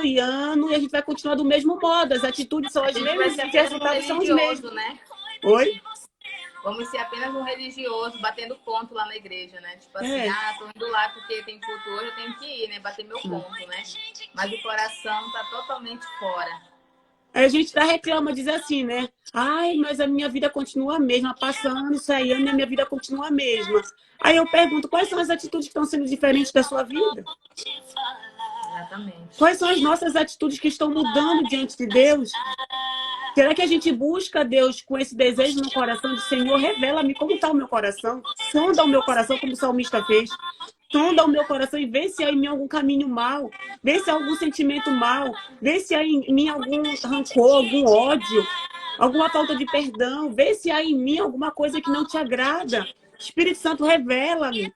B: e ano, e a gente vai continuar do mesmo modo. As atitudes são
A: A
B: as
A: gente vai
B: mesmas
A: ser
B: e os
A: apenas um
B: resultados são os
A: religioso,
B: mesmos.
A: né?
B: Oi?
A: Vamos ser apenas um religioso, batendo ponto lá na igreja, né? Tipo assim, tô indo lá porque tem culto hoje, eu tenho que ir, né? Bater meu ponto, né? Mas o coração tá totalmente fora.
B: Aí a gente reclama, diz assim, né? Ai, mas a minha vida continua a mesma. Passa ano, sai ano e a minha vida continua a mesma. Aí eu pergunto, quais são as atitudes que estão sendo diferentes da sua vida?
A: Exatamente.
B: Quais são as nossas atitudes que estão mudando diante de Deus? Será que a gente busca Deus com esse desejo no coração de Senhor, revela-me como está o meu coração? Sonda o meu coração, como o salmista fez. Sonda o meu coração e vê se há em mim algum caminho mau. Vê se há algum sentimento mau. Vê se há em mim algum rancor, algum ódio, alguma falta de perdão. Vê se há em mim alguma coisa que não te agrada. Espírito Santo, revela-me.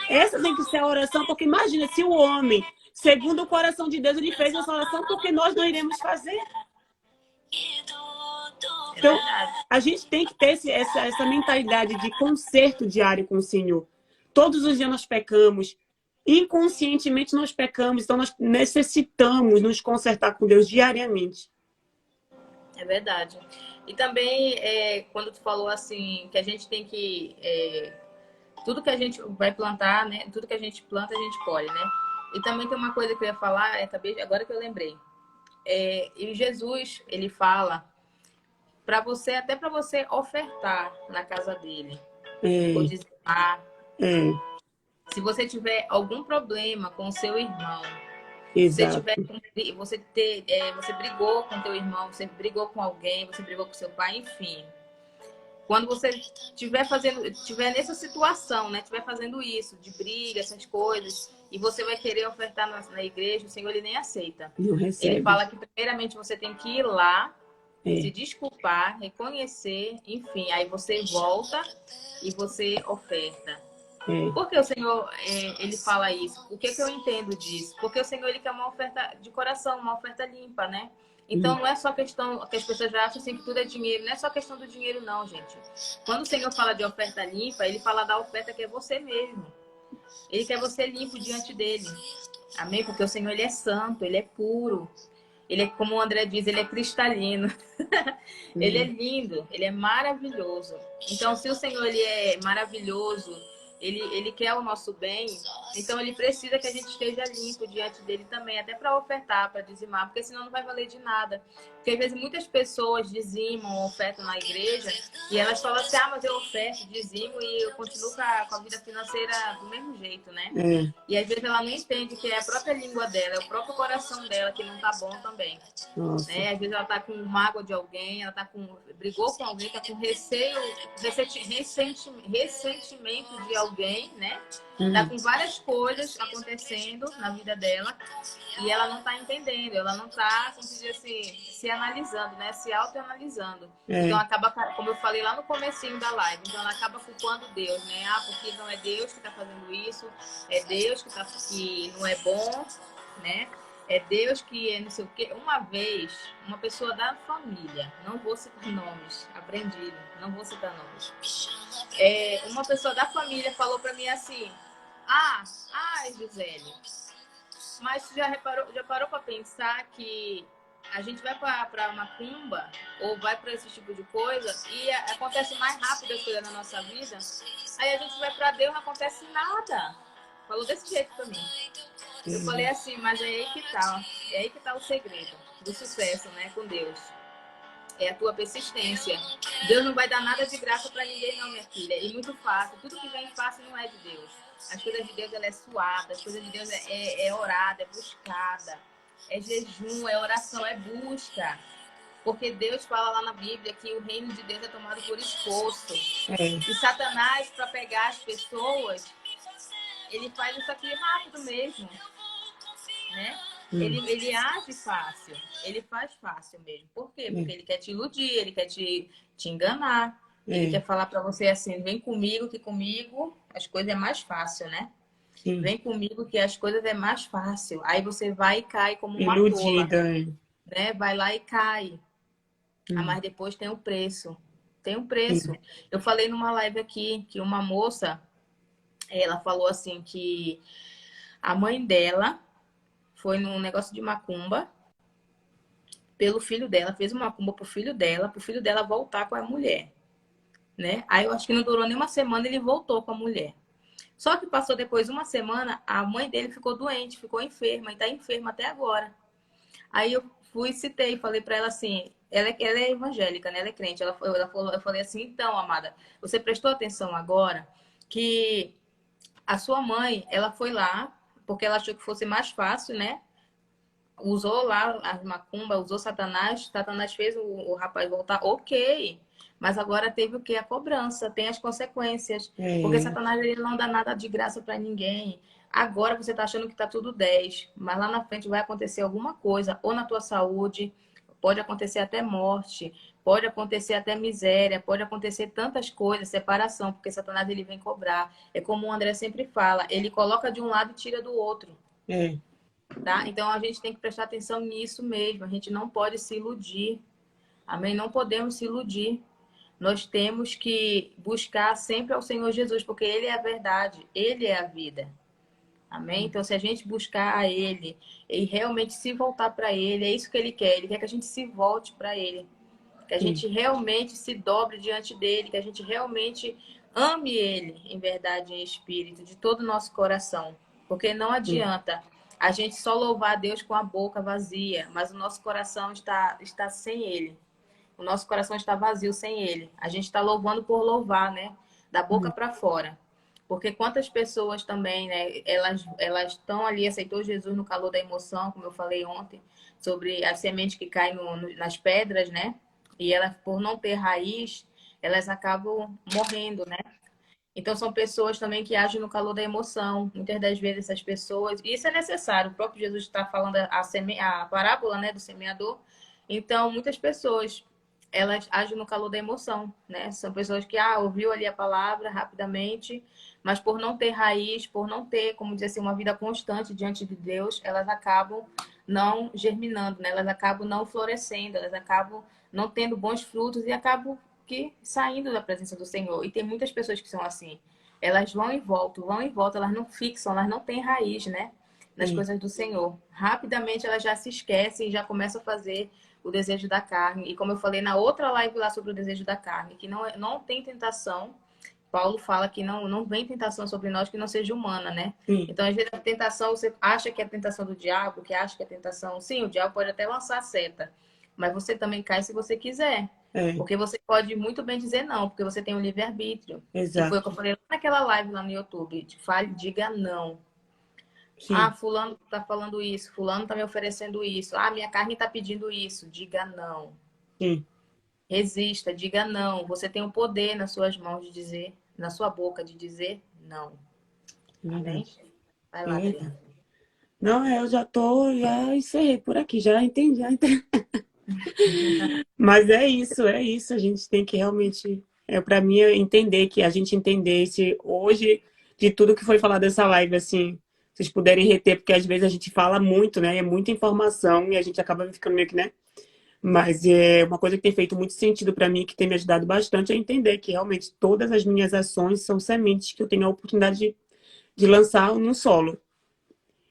B: Essa tem que ser a oração, porque imagina se o homem, segundo o coração de Deus, ele fez essa oração, porque nós não iremos fazer. Então, a gente tem que ter essa mentalidade de conserto diário com o Senhor. Todos os dias nós pecamos. Inconscientemente nós pecamos. Então, nós necessitamos nos consertar com Deus diariamente.
A: É verdade. E também, quando tu falou assim, que a gente tem que... tudo que a gente vai plantar, né? Tudo que a gente planta, a gente colhe, né? E também tem uma coisa que eu ia falar, agora que eu lembrei. E Jesus, ele fala até para você ofertar na casa dele. Ou dizimar. Se você tiver algum problema com o seu irmão,
B: Exato.
A: você brigou com teu irmão, você brigou com alguém, você brigou com seu pai, enfim. Quando você estiver nessa situação, né, estiver fazendo isso, de briga, essas coisas, e você vai querer ofertar na igreja, o Senhor ele nem aceita.
B: Não recebe.
A: Ele fala que primeiramente você tem que ir lá, se desculpar, reconhecer, enfim, aí você volta e você oferta. Por que o Senhor, ele fala isso? O que eu entendo disso? Porque o Senhor, ele quer uma oferta de coração, uma oferta limpa, né? Então, não é só questão, que as pessoas já acham assim que tudo é dinheiro, não é só questão do dinheiro não, gente. Quando o Senhor fala de oferta limpa, ele fala da oferta que é você mesmo. Ele quer você limpo diante dele. Amém? Porque o Senhor, ele é santo, ele é puro. Ele é, como o André diz, ele é cristalino. Ele é lindo, ele é maravilhoso. Então, se o Senhor, ele é maravilhoso, ele quer o nosso bem, então ele precisa que a gente esteja limpo diante dele também, até para ofertar, para dizimar, porque senão não vai valer de nada. Porque às vezes muitas pessoas dizimam, ofertam na igreja, e elas falam assim, mas eu oferto, dizimo, e eu continuo com a vida financeira do mesmo jeito, né? E às vezes ela não entende que é a própria língua dela, é o próprio coração dela que não tá bom também. Né? Às vezes ela tá com mágoa de alguém, ela brigou com alguém, tá com ressentimento de alguém, né? Tá com várias coisas acontecendo na vida dela e ela não tá entendendo, ela não tá, como se diz assim, se analisando, né? Se autoanalisando. Então acaba, como eu falei lá no comecinho da live, então ela acaba culpando Deus, né? Porque não é Deus que tá fazendo isso, é Deus que não é bom, né? É Deus que é não sei o quê. Uma vez, uma pessoa da família, não vou citar nomes, aprendi, não vou citar nomes. Uma pessoa da família falou pra mim assim, Gisele, mas já parou pra pensar que a gente vai pra macumba ou vai pra esse tipo de coisa e acontece mais rápido as coisas na nossa vida, aí a gente vai pra Deus e não acontece nada. Falou desse jeito pra mim. Eu falei assim, mas é aí que tá o segredo do sucesso, né, com Deus. É a tua persistência. Deus não vai dar nada de graça pra ninguém não, minha filha. E muito fácil. Tudo que vem fácil não é de Deus. As coisas de Deus, ela é suada. As coisas de Deus é orada, é buscada. É jejum, é oração, é busca. Porque Deus fala lá na Bíblia que o reino de Deus é tomado por esforço. E Satanás, para pegar as pessoas, ele faz isso aqui rápido mesmo, né? Ele age fácil, ele faz fácil mesmo. Por quê? Porque ele quer te iludir, ele quer te enganar. Ele quer falar para você assim, vem comigo, que comigo as coisas é mais fácil, né? Vem comigo que as coisas é mais fácil. Aí você vai e cai como uma
B: iludida,
A: tola, né? Vai lá e cai. Mas depois tem o preço. Tem um preço.
B: Sim.
A: Eu falei numa live aqui que uma moça, ela falou assim que a mãe dela foi num negócio de macumba pelo filho dela, fez uma macumba pro filho dela voltar com a mulher, né? Aí eu acho que não durou nem uma semana, ele voltou com a mulher. Só que passou depois uma semana, a mãe dele ficou doente, ficou enferma e tá enferma até agora. Aí eu fui e citei, falei para ela assim, ela é evangélica, né? Ela é crente. Ela falou, eu falei assim, então, amada, você prestou atenção agora que a sua mãe, ela foi lá porque ela achou que fosse mais fácil, né? Usou lá as macumba, usou Satanás, Satanás fez o rapaz voltar, ok. Mas agora teve o que? A cobrança, tem as consequências. Porque
B: É,
A: Satanás ele não dá nada de graça para ninguém. Agora você está achando que está tudo 10, mas lá na frente vai acontecer alguma coisa, ou na tua saúde, pode acontecer até morte, pode acontecer até miséria, pode acontecer tantas coisas, separação, porque Satanás ele vem cobrar. É como o André sempre fala, ele coloca de um lado e tira do outro.
B: é,
A: Tá? Então a gente tem que prestar atenção nisso mesmo. A gente não pode se iludir. Amém? Não podemos se iludir. Nós temos que buscar sempre ao Senhor Jesus, porque Ele é a verdade, Ele é a vida. Amém? Então, se a gente buscar a Ele e realmente se voltar para Ele, é isso que Ele quer. Ele quer que a gente se volte para Ele, que a
B: sim,
A: gente realmente se dobre diante dEle, que a gente realmente ame Ele em verdade e em espírito, de todo o nosso coração. Porque não
B: sim,
A: adianta a gente só louvar a Deus com a boca vazia, mas o nosso coração está sem Ele. O nosso coração está vazio sem Ele. A gente está louvando por louvar, né? Da boca para fora. Porque quantas pessoas também, né? Elas estão ali, aceitou Jesus no calor da emoção, como eu falei ontem, sobre a semente que cai nas pedras, né? E elas, por não ter raiz, elas acabam morrendo, né? Então, são pessoas também que agem no calor da emoção. Muitas das vezes, essas pessoas. E isso é necessário. O próprio Jesus está falando a parábola, né, do semeador. Então, muitas pessoas, elas agem no calor da emoção, né? São pessoas que, ouviu ali a palavra rapidamente, mas por não ter raiz, por não ter, como dizer assim, uma vida constante diante de Deus, elas acabam não germinando, né? Elas acabam não florescendo, elas acabam não tendo bons frutos e acabam que saindo da presença do Senhor. E tem muitas pessoas que são assim. Elas vão e voltam, elas não fixam, elas não têm raiz, né? Nas
B: sim.
A: coisas do Senhor. Rapidamente elas já se esquecem e já começam a fazer o desejo da carne. E como eu falei na outra live lá sobre o desejo da carne, que não tem tentação. Paulo fala que não vem tentação sobre nós que não seja humana, né?
B: Sim.
A: Então, às vezes, a tentação, você acha que é a tentação do diabo, que acha que é a tentação. Sim, o diabo pode até lançar a seta, mas você também cai se você quiser.
B: É,
A: Porque você pode muito bem dizer não, porque você tem um livre-arbítrio. Que foi o que eu
B: exato.
A: falei lá naquela live lá no YouTube. Fale, diga não.
B: Sim,
A: Fulano tá falando isso, fulano tá me oferecendo isso. Minha carne tá pedindo isso. Diga não.
B: sim.
A: Resista, diga não. Você tem o poder nas suas mãos de dizer, na sua boca de dizer não.
B: É
A: Amém?
B: verdade.
A: Vai
B: É
A: lá,
B: verdade.
A: Adriana.
B: Não, eu já encerrei por aqui, já entendi, já entendi. Mas é isso. A gente tem que realmente, para mim, é entender que a gente entendesse hoje de tudo que foi falado dessa live, assim, vocês puderem reter, porque às vezes a gente fala muito, né? É muita informação e a gente acaba ficando meio que, né? Mas é uma coisa que tem feito muito sentido para mim, que tem me ajudado bastante a entender que realmente todas as minhas ações são sementes que eu tenho a oportunidade de lançar no solo.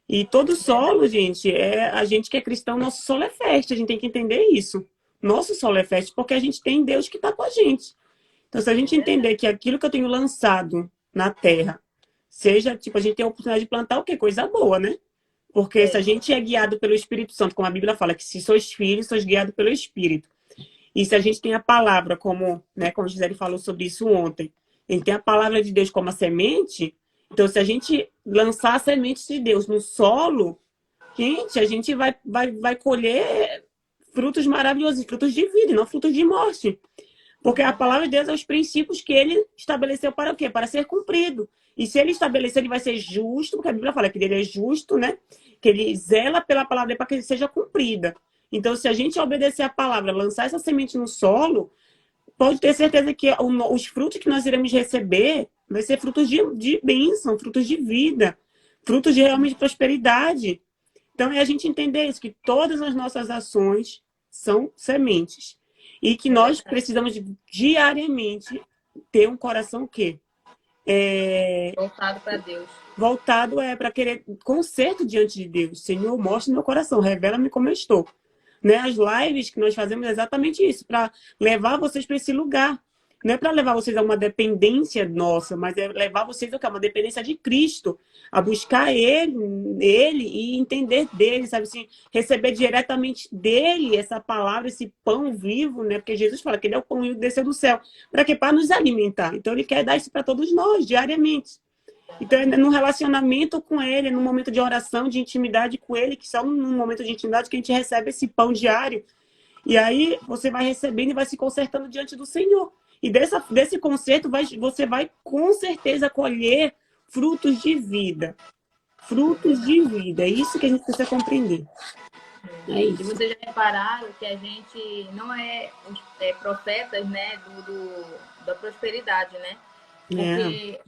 B: E todo solo, gente, a gente que é cristão, nosso solo é fértil, a gente tem que entender isso. Nosso solo é fértil porque a gente tem Deus que está com a gente. Então, se a
A: É
B: gente
A: verdade.
B: entender que aquilo que eu tenho lançado na terra, seja, tipo, a gente tem a oportunidade de plantar o quê? Coisa boa, né? Porque se a
A: É,
B: gente é guiado pelo Espírito Santo, como a Bíblia fala, que se sois filhos, sois guiados pelo Espírito. E se a gente tem a palavra como, né, como a Gisele falou sobre isso ontem, a gente tem a palavra de Deus como a semente, então se a gente lançar a semente de Deus no solo, gente, a gente vai colher frutos maravilhosos, frutos de vida, e não frutos de morte.
A: é
B: Porque a palavra
A: verdade.
B: de Deus é os princípios que ele estabeleceu para o quê? Para ser cumprido. E se ele estabelecer, ele vai ser justo, porque a Bíblia fala que ele é justo, né? Que ele zela pela palavra para que ele seja cumprida. Então, se a gente obedecer a palavra, lançar essa semente no solo, pode ter certeza que os frutos que nós iremos receber vai ser frutos de bênção, frutos de vida, frutos de realmente prosperidade. Então, é a gente entender isso, que todas as nossas ações são sementes. E que nós precisamos diariamente ter um coração que
A: voltado para Deus.
B: Voltado para querer conserto diante de Deus. Senhor, mostra meu coração, revela-me como eu estou. Né? As lives que nós fazemos é exatamente isso, para levar vocês para esse lugar. Não é para levar vocês a uma dependência nossa, mas é levar vocês a uma dependência de Cristo, a buscar ele e entender dele, sabe assim, receber diretamente dele essa palavra, esse pão vivo, né? Porque Jesus fala que ele é o pão vivo que desceu do céu, para que para nos alimentar. Então ele quer dar isso para todos nós diariamente. Então, é no relacionamento com ele, é no momento de oração, de intimidade com ele, que só no momento de intimidade que a gente recebe esse pão diário. E aí você vai recebendo e vai se consertando diante do Senhor. E desse conserto você vai com certeza colher frutos de vida. Frutos de vida. É isso que a gente precisa compreender. É isso.
A: E vocês já repararam que a gente não é profetas, né, da prosperidade, né? Porque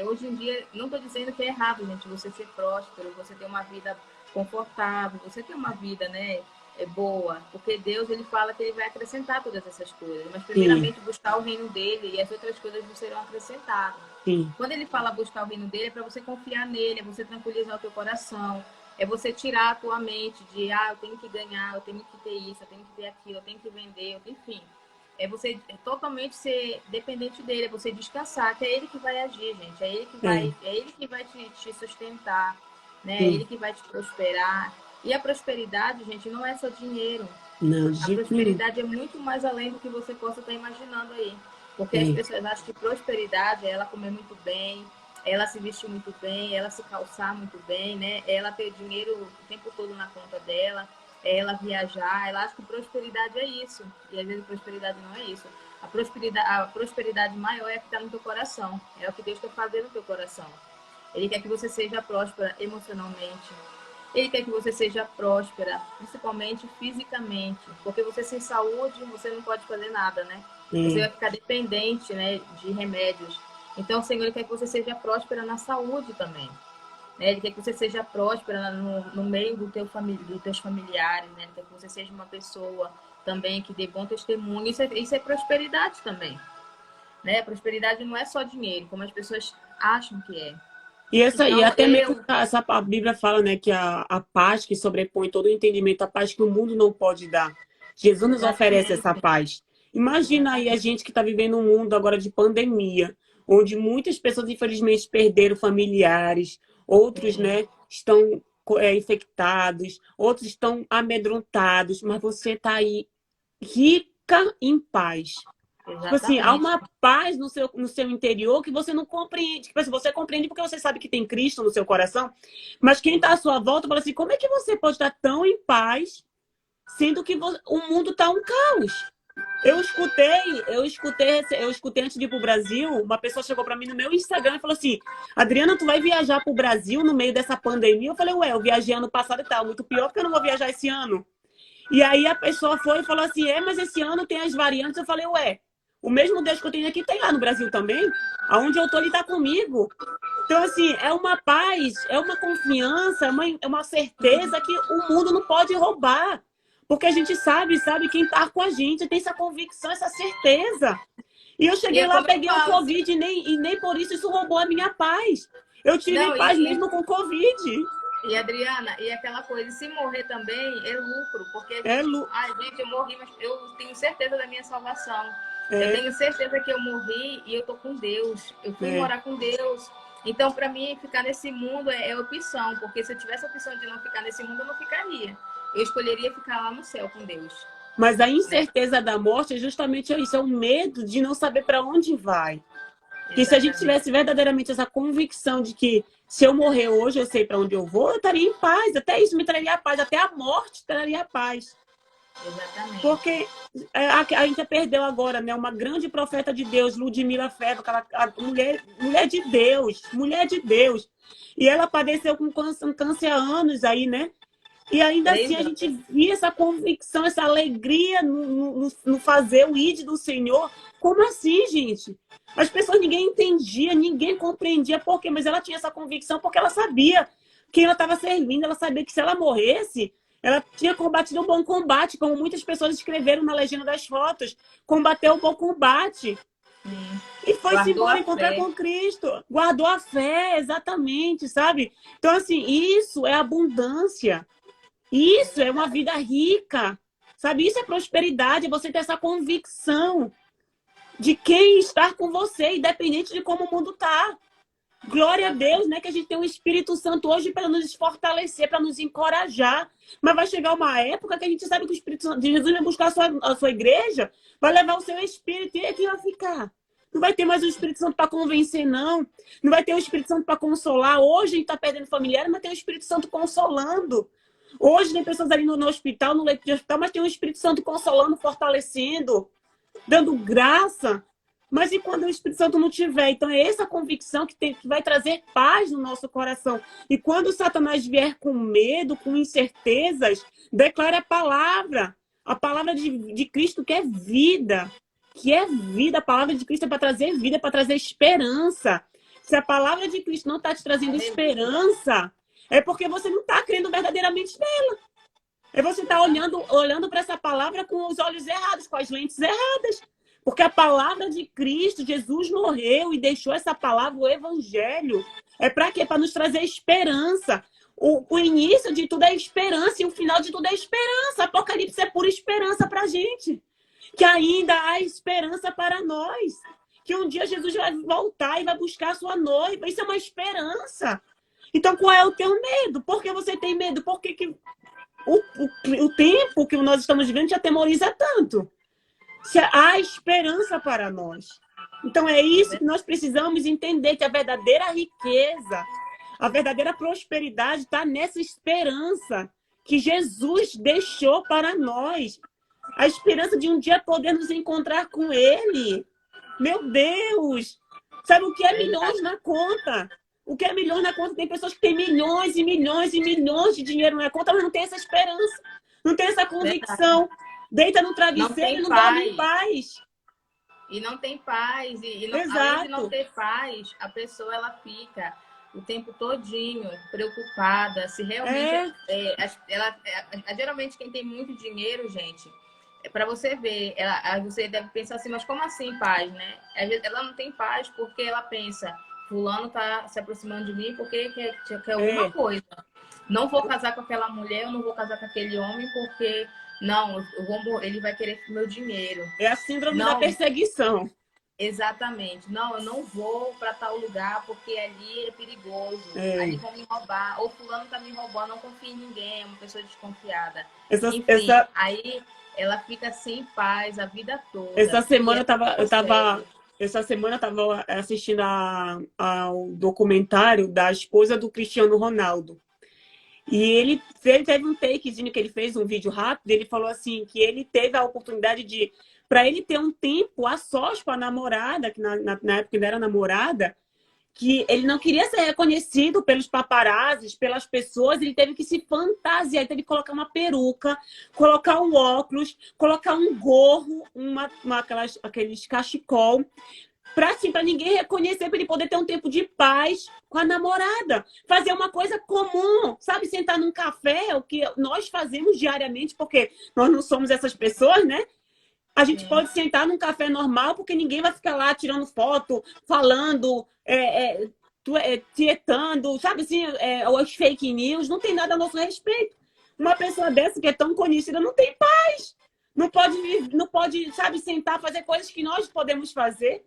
A: hoje em dia, não estou dizendo que é errado, gente, você ser próspero, você ter uma vida confortável, você ter uma vida, né, boa, porque Deus, ele fala que ele vai acrescentar todas essas coisas, mas primeiramente buscar o reino dele e as outras coisas não serão acrescentadas.
B: Sim.
A: Quando ele fala buscar o reino dele, é para você confiar nele, é você tranquilizar o teu coração, é você tirar a tua mente de, eu tenho que ganhar, eu tenho que ter isso, eu tenho que ter aquilo, eu tenho que vender, enfim. É você totalmente ser dependente dele, é você descansar, que é ele que vai agir, gente. É ele que vai te sustentar, né? É ele que vai te prosperar. E a prosperidade, gente, não é só dinheiro.
B: Não,
A: a prosperidade é muito mais além do que você possa estar imaginando aí. Porque as pessoas acham que prosperidade é ela comer muito bem, ela se vestir muito bem, ela se calçar muito bem, né? Ela ter dinheiro o tempo todo na conta dela, ela viajar. Ela acha que prosperidade é isso. E às vezes prosperidade não é isso. A prosperidade maior é a que está no teu coração. É o que Deus quer fazer no teu coração. Ele quer que você seja próspera emocionalmente. Ele quer que você seja próspera, principalmente fisicamente. Porque você sem saúde, você não pode fazer nada, né? Você vai ficar dependente, né, de remédios. Então, o Senhor quer que você seja próspera na saúde também. Né? Ele quer que você seja próspera no meio dos teus familiares. Né? Ele quer que você seja uma pessoa também que dê bom testemunho. Isso é prosperidade também. Né? Prosperidade não é só dinheiro, como as pessoas acham que é.
B: E até mesmo a Bíblia fala, né, que a paz que sobrepõe todo o entendimento, a paz que o mundo não pode dar. Jesus nos oferece essa paz. Imagina aí a gente que está vivendo um mundo agora de pandemia, onde muitas pessoas, infelizmente, perderam familiares, outros, né, estão infectados, outros estão amedrontados, mas você está aí rica em paz. Tipo assim, há uma paz no seu interior que você não compreende. Tipo assim, você compreende porque você sabe que tem Cristo no seu coração, mas quem está à sua volta fala assim, como é que você pode estar tão em paz, sendo que o mundo está um caos? Eu escutei antes de ir para o Brasil, uma pessoa chegou para mim no meu Instagram e falou assim, Adriana, tu vai viajar para o Brasil no meio dessa pandemia? Eu falei, eu viajei ano passado e tal, muito pior porque eu não vou viajar esse ano. E aí a pessoa foi e falou assim, mas esse ano tem as variantes. Eu falei, o mesmo Deus que eu tenho aqui tem lá no Brasil também. Aonde eu tô, ele tá comigo. Então, assim, é uma paz, é uma confiança, é uma certeza que o mundo não pode roubar. Porque a gente sabe quem tá com a gente, tem essa convicção, essa certeza. E eu cheguei lá, peguei o Covid e nem por isso roubou a minha paz. Eu tive paz mesmo com o Covid.
A: E Adriana, e aquela coisa, se morrer também é lucro, porque gente, eu morri, mas eu tenho certeza da minha salvação. Eu tenho certeza que eu morri e eu tô com Deus. Eu fui morar com Deus. Então, para mim, ficar nesse mundo é opção, porque se eu tivesse a opção de não ficar nesse mundo, eu não ficaria. Eu escolheria ficar lá no céu com Deus.
B: Mas a incerteza da morte é justamente isso, é o medo de não saber para onde vai. Porque se a gente tivesse verdadeiramente essa convicção de que se eu morrer hoje, eu sei para onde eu vou, eu estaria em paz. Até isso me traria paz, até a morte traria paz.
A: Exatamente.
B: Porque a gente perdeu agora, né, uma grande profeta de Deus, Ludmila Ferro, aquela mulher de Deus. E ela padeceu com câncer há anos aí, né? E ainda assim a gente via essa convicção, essa alegria no fazer o ID do Senhor. Como assim, gente? As pessoas, ninguém entendia, ninguém compreendia por quê, mas ela tinha essa convicção porque ela sabia quem ela estava servindo, ela sabia que se ela morresse, Ela tinha combatido o bom combate, como muitas pessoas escreveram na legenda das fotos. Combateu o bom combate. E foi-se
A: Guardou
B: embora
A: a
B: encontrar
A: fé.
B: com Cristo. Guardou a fé, exatamente, sabe? Então, assim, isso é abundância. Isso é uma vida rica. Sabe? Isso é prosperidade, é você ter essa convicção de quem está com você, independente de como o mundo está. Glória a Deus, né? Que a gente tem um Espírito Santo hoje para nos fortalecer, para nos encorajar. Mas vai chegar uma época que a gente sabe que o Espírito Santo de Jesus vai buscar a sua igreja, vai levar o seu Espírito e aqui vai ficar. Não vai ter mais o Espírito Santo para convencer, não. Não vai ter o Espírito Santo para consolar. Hoje a gente está perdendo familiares, mas tem o Espírito Santo consolando. Hoje tem pessoas ali no hospital, no leito de hospital, mas tem o Espírito Santo consolando, fortalecendo, dando graça. Mas e quando o Espírito Santo não tiver? Então é essa convicção que vai trazer paz no nosso coração. E quando Satanás vier com medo, com incertezas, declare a palavra de Cristo que é vida. Que é vida, a palavra de Cristo é para trazer vida, para trazer esperança. Se a palavra de Cristo não está te trazendo esperança, é porque você não está crendo verdadeiramente nela. É você estar olhando para essa palavra com os olhos errados, com as lentes erradas. Porque a palavra de Cristo, Jesus morreu e deixou essa palavra, o Evangelho. É para quê? Para nos trazer esperança. O início de tudo é esperança e o final de tudo é esperança. Apocalipse é pura esperança para a gente. Que ainda há esperança para nós. Que um dia Jesus vai voltar e vai buscar a sua noiva. Isso é uma esperança. Então, qual é o teu medo? Por que você tem medo? Por que o tempo que nós estamos vivendo te atemoriza tanto? Se há esperança para nós. Então é isso que nós precisamos entender, que a verdadeira riqueza, a verdadeira prosperidade está nessa esperança que Jesus deixou para nós. A esperança de um dia poder nos encontrar com Ele. Meu Deus! Sabe o que é milhões na conta? O que é milhões na conta? Tem pessoas que têm milhões e milhões e milhões de dinheiro na conta, mas não tem essa esperança, não tem essa convicção. Deita no travesseiro e não dorme em paz.
A: E não tem paz. Além de não ter paz, a pessoa ela fica o tempo todinho preocupada. Se realmente... geralmente quem tem muito dinheiro, gente, para você ver, você deve pensar assim, mas como assim paz, né? Ela não tem paz porque ela pensa, fulano tá se aproximando de mim porque quer alguma coisa. Não vou casar com aquela mulher, eu não vou casar com aquele homem porque... Não, ele vai querer o meu dinheiro.
B: É a síndrome da perseguição.
A: Exatamente. Não, eu não vou para tal lugar porque ali é perigoso. Ali vão me roubar. Ou fulano tá me roubando, não confio em ninguém, é uma pessoa desconfiada. Enfim, aí ela fica sem paz a vida toda.
B: Essa semana eu tava assistindo ao documentário da esposa do Cristiano Ronaldo. E ele teve um takezinho que ele fez, um vídeo rápido, ele falou assim, que ele teve a oportunidade de, para ele ter um tempo a sós com a namorada, que na época ele era namorada, que ele não queria ser reconhecido pelos paparazzis, pelas pessoas, ele teve que se fantasiar, ele teve que colocar uma peruca, colocar um óculos, colocar um gorro, aqueles cachecol, para ninguém reconhecer, para ele poder ter um tempo de paz com a namorada. Fazer uma coisa comum, sabe? Sentar num café, o que nós fazemos diariamente, porque nós não somos essas pessoas, né? A gente pode sentar num café normal, porque ninguém vai ficar lá tirando foto, falando, tietando, sabe assim, os fake news, não tem nada a nosso respeito. Uma pessoa dessa que é tão conhecida não tem paz. Não pode, sabe, sentar, fazer coisas que nós podemos fazer.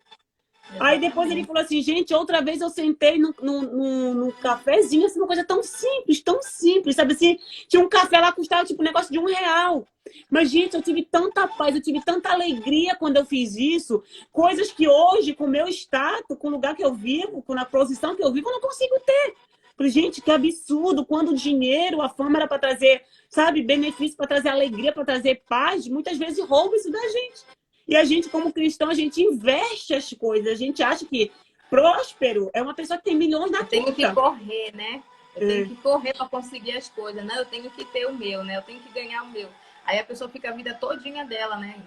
B: Aí depois ele falou assim, gente, outra vez eu sentei num cafezinho, assim, uma coisa tão simples, sabe assim? Tinha um café lá que custava tipo um negócio de R$1. Mas, gente, eu tive tanta paz, eu tive tanta alegria quando eu fiz isso. Coisas que hoje, com o meu status, com o lugar que eu vivo, com a posição que eu vivo, eu não consigo ter. Falei, gente, que absurdo. Quando o dinheiro, a fama era para trazer, sabe, benefício, para trazer alegria, para trazer paz, muitas vezes rouba isso da gente. E a gente, como cristão, a gente investe as coisas. A gente acha que próspero é uma pessoa que tem milhões na conta.
A: Eu tenho que correr, né? Eu tenho que correr para conseguir as coisas, né? Eu tenho que ter o meu, né? Eu tenho que ganhar o meu. Aí a pessoa fica a vida todinha dela, né?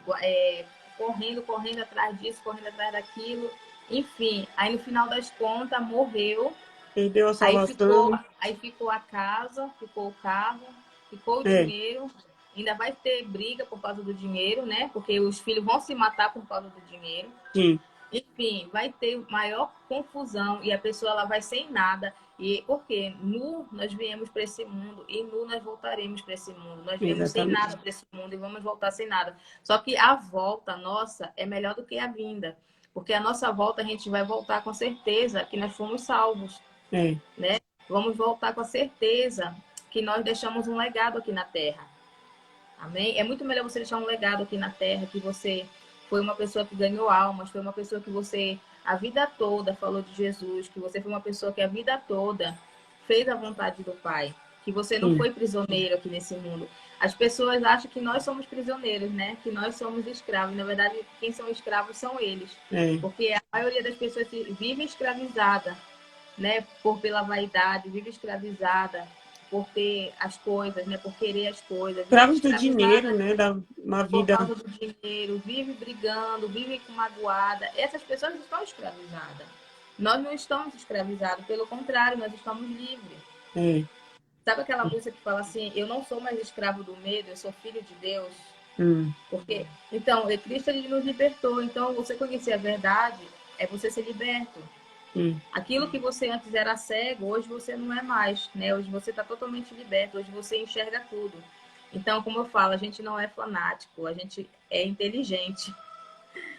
A: Correndo atrás disso, correndo atrás daquilo. Enfim, aí no final das contas, morreu.
B: Perdeu a salvação.
A: Aí ficou a casa, ficou o carro. ficou o dinheiro, ainda vai ter briga por causa do dinheiro, né? Porque os filhos vão se matar por causa do dinheiro.
B: Sim.
A: Enfim, vai ter maior confusão e a pessoa ela vai sem nada. E porque nu nós viemos para esse mundo e nu nós voltaremos para esse mundo. Nós viemos sem nada para esse mundo e vamos voltar sem nada. Só que a volta nossa é melhor do que a vinda. Porque a nossa volta a gente vai voltar com certeza que nós fomos salvos. Né? Vamos voltar com a certeza que nós deixamos um legado aqui na Terra. Amém? É muito melhor você deixar um legado aqui na Terra, que você foi uma pessoa que ganhou almas, foi uma pessoa que você, a vida toda, falou de Jesus, que você foi uma pessoa que a vida toda fez a vontade do Pai, que você não foi prisioneiro aqui nesse mundo. As pessoas acham que nós somos prisioneiros, né? Que nós somos escravos. Na verdade, quem são escravos são eles. Porque a maioria das pessoas vive escravizada, né? Pela vaidade, vive escravizada por ter as coisas, né? Por querer as coisas.
B: Escravos do dinheiro, né? Uma vida...
A: Por causa do dinheiro, vive brigando, vive com magoada. Essas pessoas estão escravizadas. Nós não estamos escravizados, pelo contrário, nós estamos livres. Sabe aquela música que fala assim, eu não sou mais escravo do medo, eu sou filho de Deus? Porque, então, Cristo ele nos libertou. Então, você conhecer a verdade é você ser liberto. Aquilo que você antes era cego, hoje você não é mais, né? Hoje você está totalmente liberto, hoje você enxerga tudo. Então, como eu falo, a gente não é fanático, a gente é inteligente.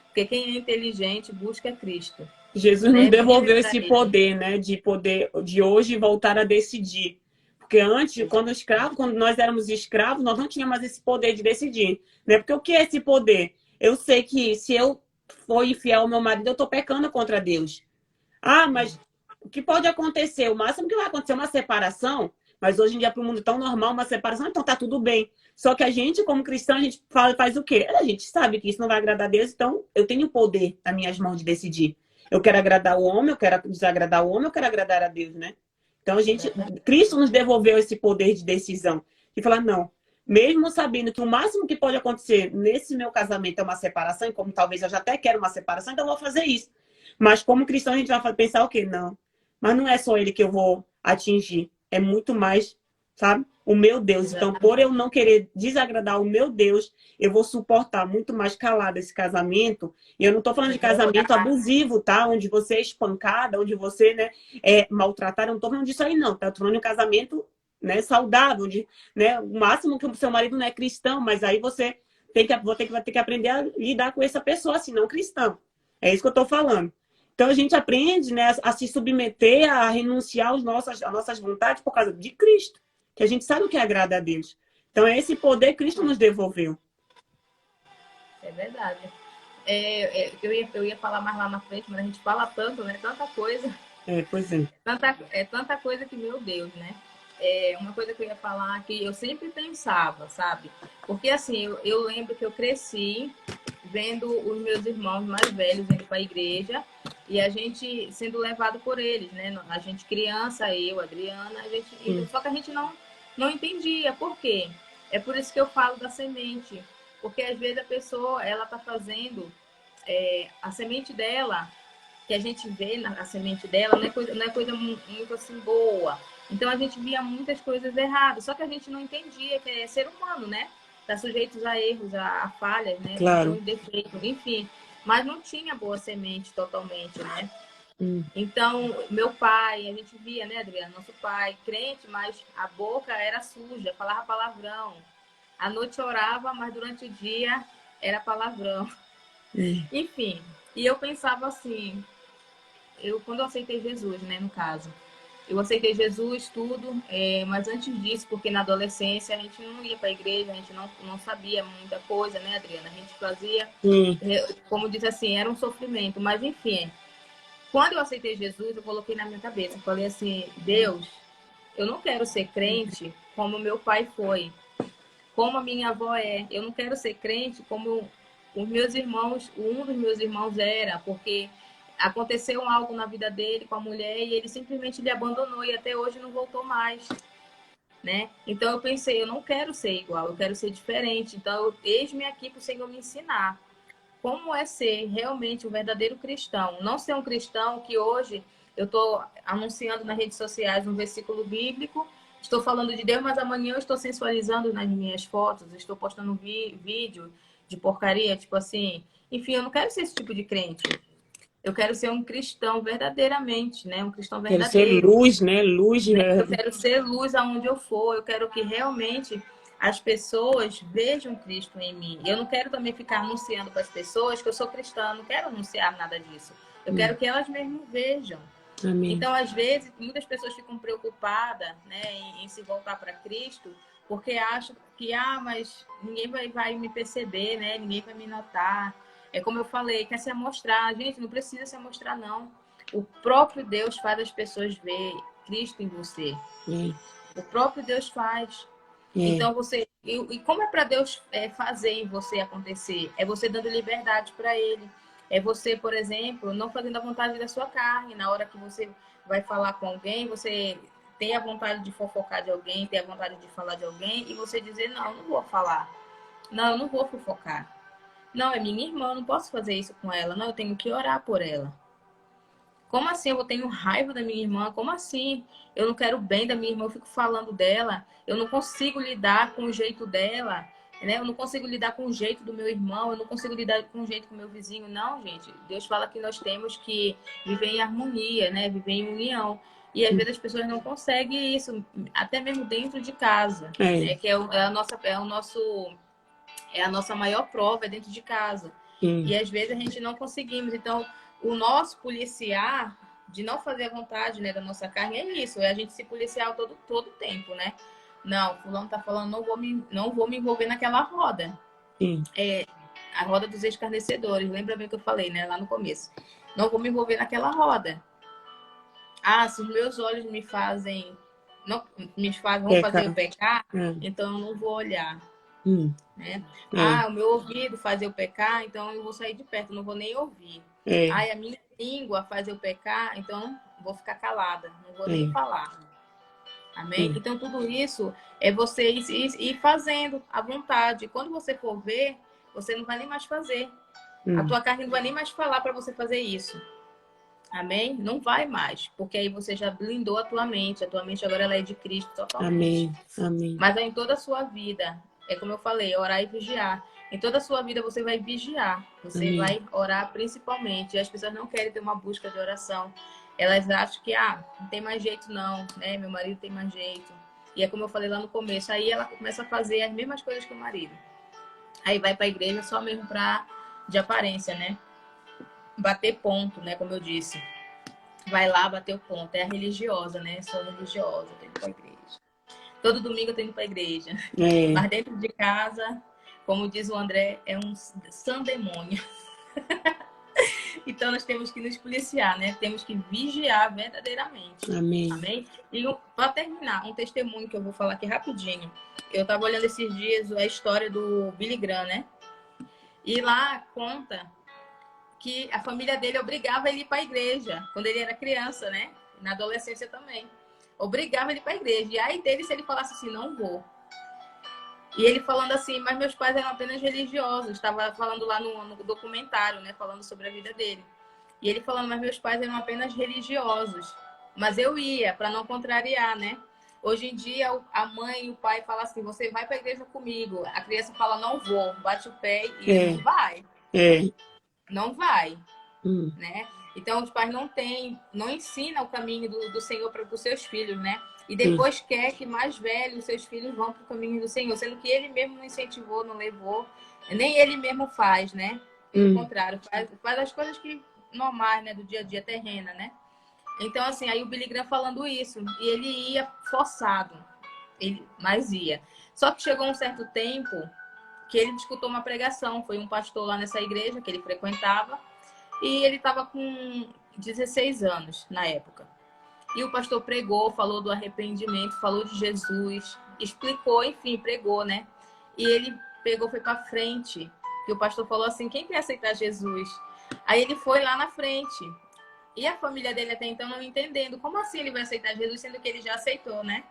A: Porque quem é inteligente busca Cristo.
B: Jesus nos devolveu esse poder, né? De hoje voltar a decidir. Porque antes, quando nós éramos escravos, nós não tínhamos mais esse poder de decidir. Né? Porque o que é esse poder? Eu sei que se eu for infiel ao meu marido, eu estou pecando contra Deus. Ah, mas o que pode acontecer? O máximo que vai acontecer é uma separação, mas hoje em dia, para o mundo tão normal, uma separação, então tá tudo bem. Só que a gente, como cristão, a gente faz o quê? A gente sabe que isso não vai agradar a Deus, então eu tenho o poder nas minhas mãos de decidir. Eu quero agradar o homem, eu quero desagradar o homem, eu quero agradar a Deus, né? Então Cristo nos devolveu esse poder de decisão. E falar, não, mesmo sabendo que o máximo que pode acontecer nesse meu casamento é uma separação, e como talvez eu já até quero uma separação, então eu vou fazer isso. Mas como cristão a gente vai pensar o quê? Não. Mas não é só ele que eu vou atingir. É muito mais, sabe? O meu Deus. Então, por eu não querer desagradar o meu Deus, eu vou suportar muito mais calado esse casamento. E eu não estou falando de casamento abusivo, tá? Onde você é espancada, onde você, né, é maltratada. Eu não estou falando disso aí, não. Tá? Eu tô falando de um casamento, né, saudável. Né, o máximo que o seu marido não é cristão, mas aí você vai ter que aprender a lidar com essa pessoa, assim, não cristão. É isso que eu estou falando. Então, a gente aprende, né, a se submeter, a renunciar às nossas vontades por causa de Cristo. Que a gente sabe o que agrada a Deus. Então, é esse poder que Cristo nos devolveu.
A: É verdade. Eu ia falar mais lá na frente, mas a gente fala tanto, né? Tanta coisa.
B: Pois é.
A: Tanta coisa que, meu Deus, né? Uma coisa que eu ia falar que eu sempre pensava, sabe? Porque, assim, eu lembro que eu cresci vendo os meus irmãos mais velhos indo para a igreja e a gente sendo levado por eles, né? A gente criança, eu, Adriana, só que a gente não entendia. Por quê? É por isso que eu falo da semente. Porque às vezes a pessoa, ela tá fazendo a semente dela, que a gente vê na semente dela, não é coisa muito assim boa. Então a gente via muitas coisas erradas, só que a gente não entendia que é ser humano, né? Tá sujeitos a erros, a falhas, né?
B: Claro.
A: Defeitos, enfim. Mas não tinha boa semente totalmente, né? Então, meu pai, a gente via, né, Adriana? Nosso pai, crente, mas a boca era suja, falava palavrão. À noite orava, mas durante o dia era palavrão. Enfim, e eu pensava assim, quando eu aceitei Jesus, né, no caso, eu aceitei Jesus, tudo, mas antes disso, porque na adolescência a gente não ia para a igreja, a gente não sabia muita coisa, né, Adriana? A gente fazia, como diz assim, era um sofrimento, mas enfim. Quando eu aceitei Jesus, eu coloquei na minha cabeça, eu falei assim, Deus, eu não quero ser crente como meu pai foi, como a minha avó é. Eu não quero ser crente como os meus irmãos, um dos meus irmãos era, porque aconteceu algo na vida dele com a mulher e ele simplesmente lhe abandonou e até hoje não voltou mais, né? Então eu pensei, eu não quero ser igual, eu quero ser diferente. Então eis-me aqui para o Senhor me ensinar como é ser realmente um verdadeiro cristão. Não ser um cristão que hoje eu estou anunciando nas redes sociais um versículo bíblico estou falando de Deus, mas amanhã eu estou sensualizando nas minhas fotos, estou postando vídeo de porcaria, tipo assim. Enfim, eu não quero ser esse tipo de crente. Eu quero ser um cristão verdadeiramente, né? Um cristão
B: Quero ser
A: verdadeiro.
B: luz, né? Luz.
A: Eu quero ser luz aonde eu for. Eu quero que realmente as pessoas vejam Cristo em mim. Eu não quero também ficar anunciando para as pessoas que eu sou cristã. Eu não quero anunciar nada disso. Eu quero que elas mesmo vejam.
B: Amém.
A: Então, às vezes, muitas pessoas ficam preocupadas, né, em se voltar para Cristo, porque acham que, mas ninguém vai me perceber, né? Ninguém vai me notar. É como eu falei, quer se amostrar. Gente, não precisa se amostrar, não. O próprio Deus faz as pessoas ver Cristo em você. O próprio Deus faz. Então, você... E como é para Deus fazer em você acontecer? É você dando liberdade para Ele. É você, por exemplo, não fazendo a vontade da sua carne. Na hora que você vai falar com alguém, você tem a vontade de fofocar de alguém, tem a vontade de falar de alguém, e você dizer, não, não vou falar. Não, eu não vou fofocar. Não, é minha irmã, eu não posso fazer isso com ela. Não, eu tenho que orar por ela. Como assim eu tenho raiva da minha irmã? Como assim? Eu não quero bem da minha irmã, eu fico falando dela. Eu não consigo lidar com o jeito dela, né? Eu não consigo lidar com o jeito do meu irmão, eu não consigo lidar com o jeito do meu vizinho. Não, gente. Deus fala que nós temos que viver em harmonia, né? Viver em união. E às vezes as pessoas não conseguem isso, até mesmo dentro de casa, né? Que é a nossa maior prova, é dentro de casa. E às vezes a gente não conseguimos. Então, o nosso policiar de não fazer a vontade, né, da nossa carne é isso, é a gente se policiar todo tempo, né? Não, fulano tá falando, não vou me envolver naquela roda. É a roda dos escarnecedores, lembra bem que eu falei, né, lá no começo. Não vou me envolver naquela roda. Se os meus olhos vão fazer eu pecar, então eu não vou olhar. Né? O meu ouvido faz eu pecar, então eu vou sair de perto, não vou nem ouvir. A minha língua faz eu pecar, então vou ficar calada, não vou nem falar. Amém? Então tudo isso é você ir fazendo à vontade. Quando você for ver, você não vai nem mais fazer. A tua carne não vai nem mais falar para você fazer isso. Amém? Não vai mais, porque aí você já blindou a tua mente agora ela é de Cristo totalmente.
B: Amém.
A: Mas aí em toda a sua vida, é como eu falei, orar e vigiar. Em toda a sua vida você vai vigiar, você vai orar principalmente. E as pessoas não querem ter uma busca de oração. Elas acham que, não tem mais jeito não, né? Meu marido tem mais jeito. E é como eu falei lá no começo, aí ela começa a fazer as mesmas coisas que o marido. Aí vai para a igreja só mesmo de aparência, né? Bater ponto, né? Como eu disse. Vai lá bater o ponto. É a religiosa, né? Sou religiosa, tenho que ir pra igreja. Todo domingo eu tenho que ir pra igreja. Mas dentro de casa, como diz o André, é um sandemônio. Então nós temos que nos policiar, né? Temos que vigiar verdadeiramente. Amém? E para terminar, um testemunho que eu vou falar aqui rapidinho. Eu estava olhando esses dias a história do Billy Graham, né? E lá conta que a família dele obrigava ele para a igreja quando ele era criança, né? Na adolescência também. Obrigava ele para a igreja. E aí dele, se ele falasse assim, não vou. E ele falando assim, mas meus pais eram apenas religiosos. Estava falando lá no documentário, né? Falando sobre a vida dele. E ele falando, mas meus pais eram apenas religiosos. Mas eu ia, para não contrariar, né? Hoje em dia, a mãe e o pai falam assim, você vai para a igreja comigo. A criança fala, não vou. Bate o pé e não vai. Não vai, né? Então, os pais não ensinam o caminho do Senhor para os seus filhos, né? E depois quer que mais velhos, seus filhos vão para o caminho do Senhor, sendo que ele mesmo não incentivou, não levou, nem ele mesmo faz, né? Pelo contrário, faz as coisas que normais, né? Do dia a dia terrena, né? Então, assim, aí o Billy Graham falando isso, e ele ia forçado, mas ia. Só que chegou um certo tempo que ele escutou uma pregação, foi um pastor lá nessa igreja que ele frequentava, e ele estava com 16 anos na época. E o pastor pregou, falou do arrependimento, falou de Jesus, explicou, enfim, pregou, né? E ele pegou, foi para frente, e o pastor falou assim, quem quer aceitar Jesus? Aí ele foi lá na frente, e a família dele até então não entendendo, como assim ele vai aceitar Jesus, sendo que ele já aceitou, né?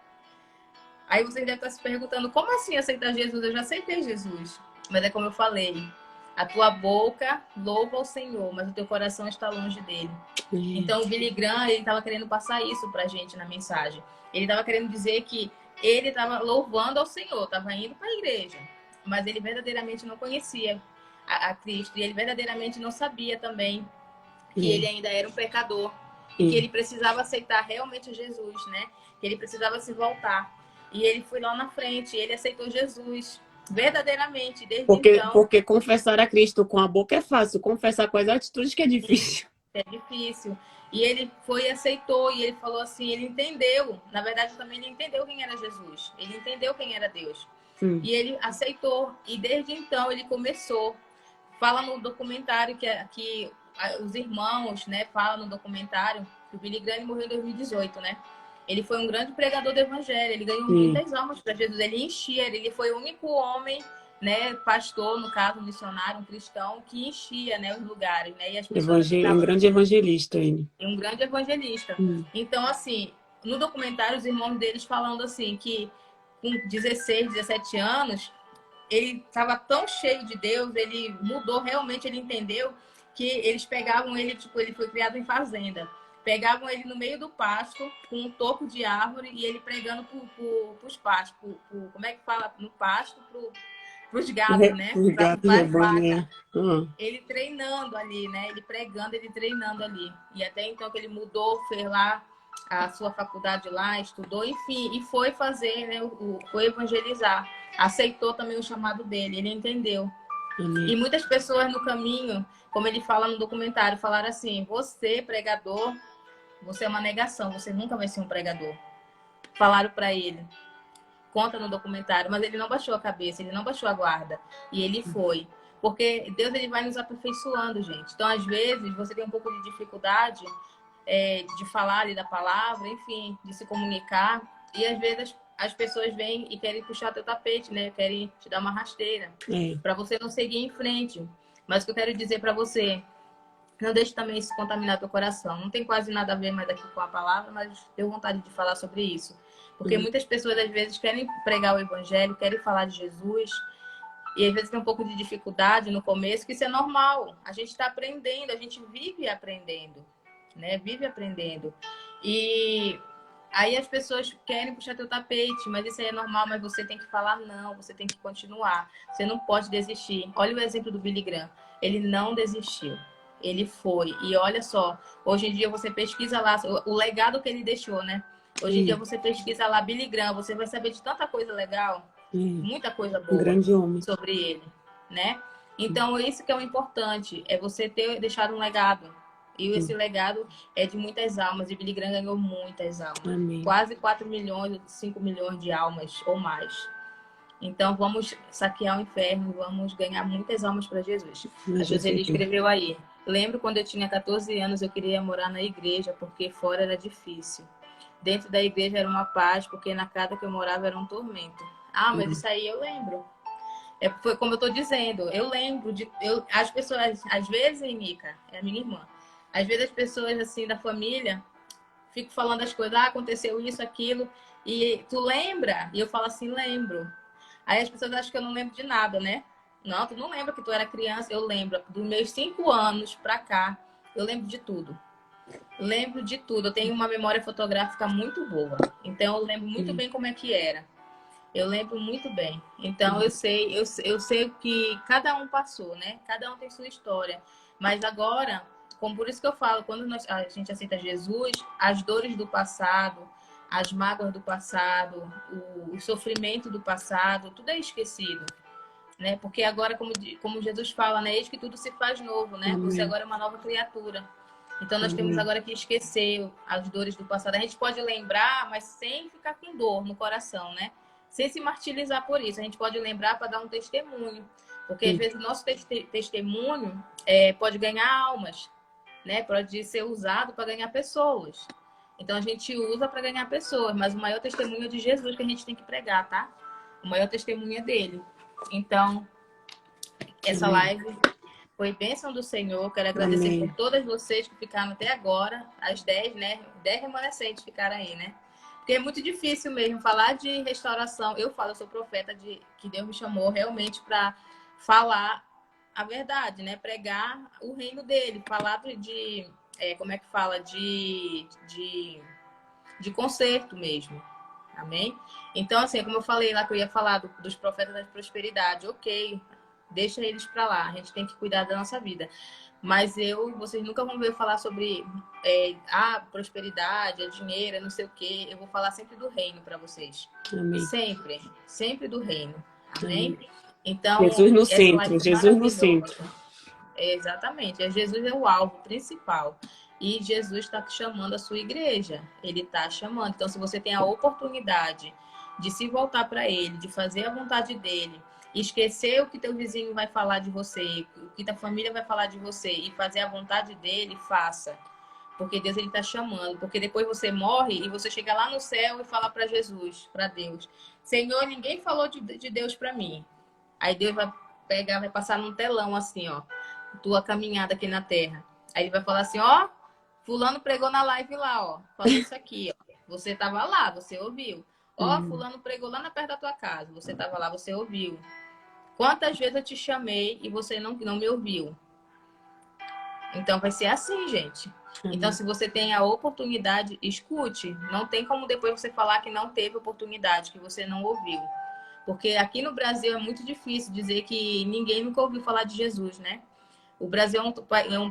A: Aí vocês devem estar se perguntando, como assim aceitar Jesus? Eu já aceitei Jesus. Mas é como eu falei, a tua boca louva ao Senhor, mas o teu coração está longe dele. Então o Billy Graham, ele estava querendo passar isso pra gente na mensagem. Ele estava querendo dizer que ele estava louvando ao Senhor, estava indo para a igreja, mas ele verdadeiramente não conhecia a Cristo, e ele verdadeiramente não sabia também que ele ainda era um pecador, e que ele precisava aceitar realmente Jesus, né? Que ele precisava se voltar. E ele foi lá na frente, ele aceitou Jesus verdadeiramente, desde então.
B: Porque confessar a Cristo com a boca é fácil, confessar com as atitudes que é difícil.
A: É difícil. E ele foi e aceitou, e ele falou assim, ele entendeu, na verdade também ele entendeu quem era Jesus, ele entendeu quem era Deus. E ele aceitou, e desde então ele começou. Fala no documentário que os irmãos, né, falam no documentário que o Billy Graham morreu em 2018, né? Ele foi um grande pregador do evangelho, ele ganhou muitas almas para Jesus, ele enchia, ele foi o único homem, né, pastor, no caso, missionário, um cristão, que enchia, né, os lugares, né, e as pessoas
B: Um grande evangelista, ele.
A: Um grande evangelista. Então, assim, no documentário, os irmãos deles falando assim, que com 16, 17 anos, ele estava tão cheio de Deus, ele mudou realmente, ele entendeu que eles pegavam ele, tipo, ele foi criado em fazenda. Pegavam ele no meio do pasto, com um toco de árvore, e ele pregando para os pastos. Como é que fala? No pasto, para os gados, né? Para as vacas. Ele treinando ali, né? Ele pregando, ele treinando ali. E até então que ele mudou, fez lá a sua faculdade lá, estudou, enfim, e foi fazer, né? Foi evangelizar. Aceitou também o chamado dele, ele entendeu. E muitas pessoas no caminho, como ele fala no documentário, falaram assim: você, pregador, você é uma negação, você nunca vai ser um pregador. Falaram para ele, conta no documentário, mas ele não baixou a cabeça, ele não baixou a guarda. E ele foi. Porque Deus, ele vai nos aperfeiçoando, gente. Então, às vezes, você tem um pouco de dificuldade de falar ali da palavra, enfim, de se comunicar. E, às vezes, as pessoas vêm e querem puxar teu tapete, né? Querem te dar uma rasteira. Para você não seguir em frente. Mas o que eu quero dizer para você, não deixe também isso contaminar teu coração. Não tem quase nada a ver mais aqui com a palavra, mas deu vontade de falar sobre isso. Porque muitas pessoas, às vezes, querem pregar o evangelho, querem falar de Jesus, e às vezes tem um pouco de dificuldade no começo, que isso é normal. A gente está aprendendo, a gente vive aprendendo, né? Vive aprendendo. E aí as pessoas querem puxar teu tapete, mas isso aí é normal, mas você tem que falar não, você tem que continuar. Você não pode desistir. Olha o exemplo do Billy Graham. Ele não desistiu. Ele foi. E olha só, hoje em dia você pesquisa lá o legado que ele deixou, né? Hoje em dia você pesquisa lá Billy Graham, você vai saber de tanta coisa legal, muita coisa boa
B: grande homem
A: sobre ele, né? Então, isso que é o importante, é você ter deixado um legado. E esse legado é de muitas almas, e Billy Graham ganhou muitas almas.
B: Amém.
A: Quase 4 milhões, 5 milhões de almas ou mais. Então, vamos saquear o inferno, vamos ganhar muitas almas para Jesus. A Joseli escreveu aí: lembro quando eu tinha 14 anos, eu queria morar na igreja, porque fora era difícil. Dentro da igreja era uma paz, porque na casa que eu morava era um tormento. Ah, mas isso aí eu lembro. Foi como eu estou dizendo, eu lembro de... as pessoas, às vezes, Nica, é a minha irmã, às vezes as pessoas assim da família ficam falando as coisas, aconteceu isso, aquilo, e tu lembra? E eu falo assim, lembro. Aí as pessoas acham que eu não lembro de nada, né? Não, tu não lembra que tu era criança? Eu lembro. Dos meus 5 anos pra cá, eu lembro de tudo. Lembro de tudo. Eu tenho uma memória fotográfica muito boa. Então, eu lembro muito bem como é que era. Eu lembro muito bem. Então, eu sei o que cada um passou, né? Cada um tem sua história. Mas agora, como por isso que eu falo, quando a gente aceita Jesus, as dores do passado, as mágoas do passado, o sofrimento do passado, tudo é esquecido. Né? Porque agora, como Jesus fala, né? Eis que tudo se faz novo, né? Você agora é uma nova criatura. Então, nós temos agora que esquecer as dores do passado. A gente pode lembrar, mas sem ficar com dor no coração, né? Sem se martirizar por isso. A gente pode lembrar para dar um testemunho. Porque, às vezes, o nosso testemunho pode ganhar almas, né? Pode ser usado para ganhar pessoas. Então, a gente usa para ganhar pessoas. Mas o maior testemunho é de Jesus que a gente tem que pregar, tá? O maior testemunho é dele. Então, essa live foi bênção do Senhor. Quero agradecer por todas vocês que ficaram até agora, as 10, né? 10 remanescentes ficaram aí, né? Porque é muito difícil mesmo falar de restauração. Eu sou profeta que Deus me chamou realmente para falar a verdade, né? Pregar o reino dele, falar como é que fala? De conserto mesmo. Amém? Então, assim, como eu falei lá que eu ia falar dos profetas da prosperidade, ok, deixa eles para lá, a gente tem que cuidar da nossa vida. Mas vocês nunca vão ver eu falar sobre prosperidade, dinheiro, não sei o quê. Eu vou falar sempre do reino para vocês.
B: Amém.
A: Sempre, sempre do reino.
B: Amém.
A: Amém? Então,
B: Jesus no
A: essa
B: centro,
A: live foi
B: Jesus no
A: maravilhosa.
B: centro.
A: Exatamente. Jesus é o alvo principal. E Jesus está chamando a sua igreja. Ele está chamando. Então, se você tem a oportunidade de se voltar para ele, de fazer a vontade dele, esquecer o que teu vizinho vai falar de você, o que tua família vai falar de você e fazer a vontade dele, faça. Porque Deus ele está chamando. Porque depois você morre e você chega lá no céu e fala para Jesus, para Deus: Senhor, ninguém falou de Deus para mim. Aí Deus vai pegar, vai passar num telão assim, ó, tua caminhada aqui na terra. Aí ele vai falar assim, ó, fulano pregou na live lá, ó, falou isso aqui, ó. Você tava lá, você ouviu. Ó, fulano pregou lá na perto da tua casa, você tava lá, você ouviu. Quantas vezes eu te chamei e você não me ouviu? Então vai ser assim, gente. Então, se você tem a oportunidade, escute. Não tem como depois você falar que não teve oportunidade, que você não ouviu. Porque aqui no Brasil é muito difícil dizer que ninguém nunca ouviu falar de Jesus, né? O Brasil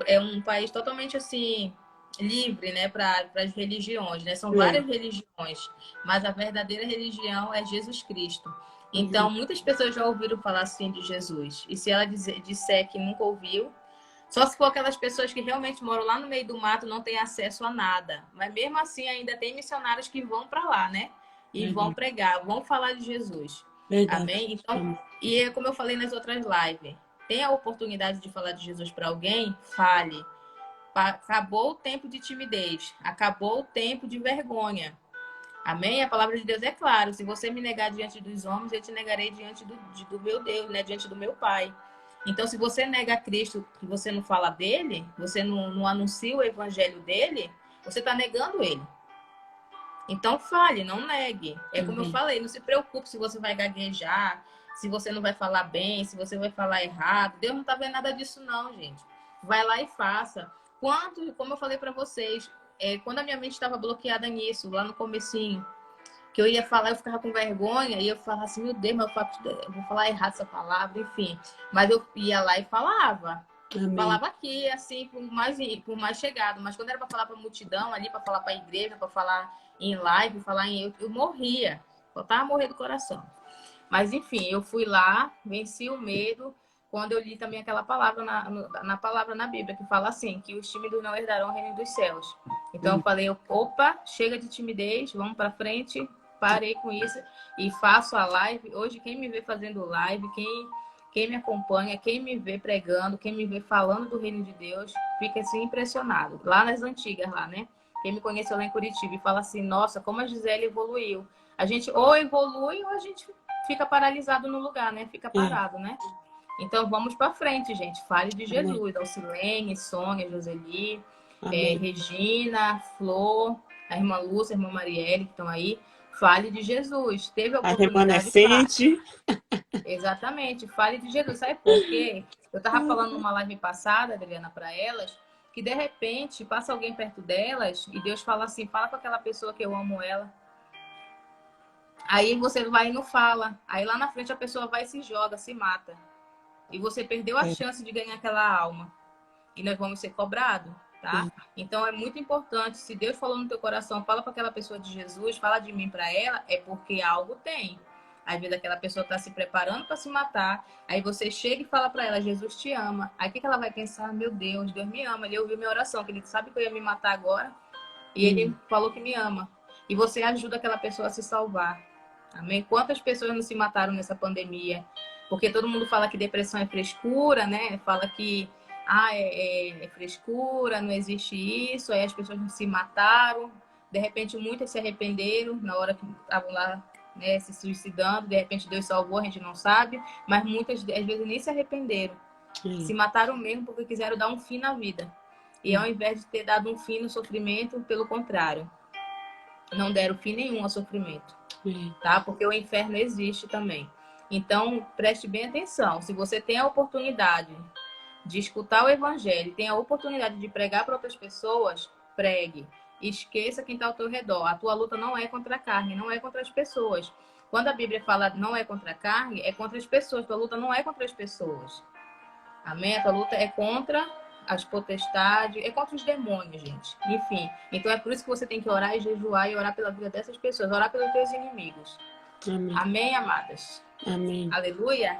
A: é um país totalmente assim livre, né, para as religiões, né? São várias religiões, mas a verdadeira religião é Jesus Cristo. Então, muitas pessoas já ouviram falar assim de Jesus. E se ela disser que nunca ouviu, só se for aquelas pessoas que realmente moram lá no meio do mato, não têm acesso a nada. Mas mesmo assim, ainda tem missionários que vão para lá, né? E vão pregar, vão falar de Jesus.
B: Verdade.
A: Amém? Então, e é como eu falei nas outras lives, tem a oportunidade de falar de Jesus para alguém? Fale. Acabou o tempo de timidez. Acabou o tempo de vergonha. Amém? A palavra de Deus é clara. Se você me negar diante dos homens, eu te negarei diante do meu Deus, né? Diante do meu Pai. Então, se você nega Cristo, que você não fala dele, você não anuncia o evangelho dele, você está negando ele. Então, fale, não negue. É como eu falei, não se preocupe se você vai gaguejar, se você não vai falar bem, se você vai falar errado. Deus não está vendo nada disso, não, gente. Vai lá e faça. Como eu falei para vocês, quando a minha mente estava bloqueada nisso, lá no comecinho, que eu ia falar, eu ficava com vergonha, e eu falava assim, meu Deus, eu vou falar errado essa palavra, enfim. Mas eu ia lá e falava.
B: Amém.
A: Falava aqui, assim, por mais chegado. Mas quando era para falar para a multidão, ali, para falar para a igreja, para falar em live, eu morria. Eu tava morrendo do coração. Mas, enfim, eu fui lá, venci o medo, quando eu li também aquela palavra na palavra na Bíblia, que fala assim, que os tímidos não herdarão o reino dos céus. Então, eu falei, opa, chega de timidez, vamos para frente, parei com isso e faço a live. Hoje, quem me vê fazendo live, quem me acompanha, quem me vê pregando, quem me vê falando do reino de Deus, fica assim impressionado. Lá nas antigas, lá, né? Quem me conheceu lá em Curitiba e fala assim, nossa, como a Gisele evoluiu. A gente ou evolui ou a gente fica paralisado no lugar, né? Fica parado, né? Então vamos para frente, gente. Fale de Jesus. Alcilene, Sônia, Joseli, Regina, Flor, a irmã Lúcia, a irmã Marielle, que estão aí. Fale de Jesus. Teve a oportunidade.
B: Remanescente.
A: Exatamente. Fale de Jesus. Sabe por quê? Eu estava falando numa live passada, Adriana, para elas, que de repente passa alguém perto delas e Deus fala assim, fala com aquela pessoa que eu amo ela. Aí você vai e não fala. Aí lá na frente a pessoa vai e se joga, se mata. E você perdeu a chance de ganhar aquela alma. E nós vamos ser cobrados, tá? Então é muito importante. Se Deus falou no teu coração, fala para aquela pessoa de Jesus, fala de mim para ela, é porque algo tem. Às vezes aquela pessoa está se preparando para se matar. Aí você chega e fala para ela, Jesus te ama. Aí o que ela vai pensar? Meu Deus, Deus me ama. Ele ouviu minha oração, que ele sabe que eu ia me matar agora. E ele falou que me ama. E você ajuda aquela pessoa a se salvar. Amém? Quantas pessoas não se mataram nessa pandemia? Porque todo mundo fala que depressão é frescura, né? Fala que é frescura, não existe isso. Aí as pessoas não se mataram. De repente, muitas se arrependeram na hora que estavam lá, né, se suicidando. De repente, Deus salvou, a gente não sabe. Mas muitas, às vezes, nem se arrependeram. Se mataram mesmo porque quiseram dar um fim na vida. E ao invés de ter dado um fim no sofrimento, pelo contrário, não deram fim nenhum ao sofrimento, tá? Porque o inferno existe também. Então, preste bem atenção. Se você tem a oportunidade de escutar o evangelho, tem a oportunidade de pregar para outras pessoas, pregue. Esqueça quem está ao teu redor. A tua luta não é contra a carne, não é contra as pessoas. Quando a Bíblia fala não é contra a carne, é contra as pessoas. Tua luta não é contra as pessoas. Amém? A tua luta é contra as potestades, é contra os demônios, gente. Enfim, então é por isso que você tem que orar e jejuar e orar pela vida dessas pessoas, orar pelos teus inimigos.
B: Amém.
A: Amém, amadas?
B: Amém.
A: Aleluia.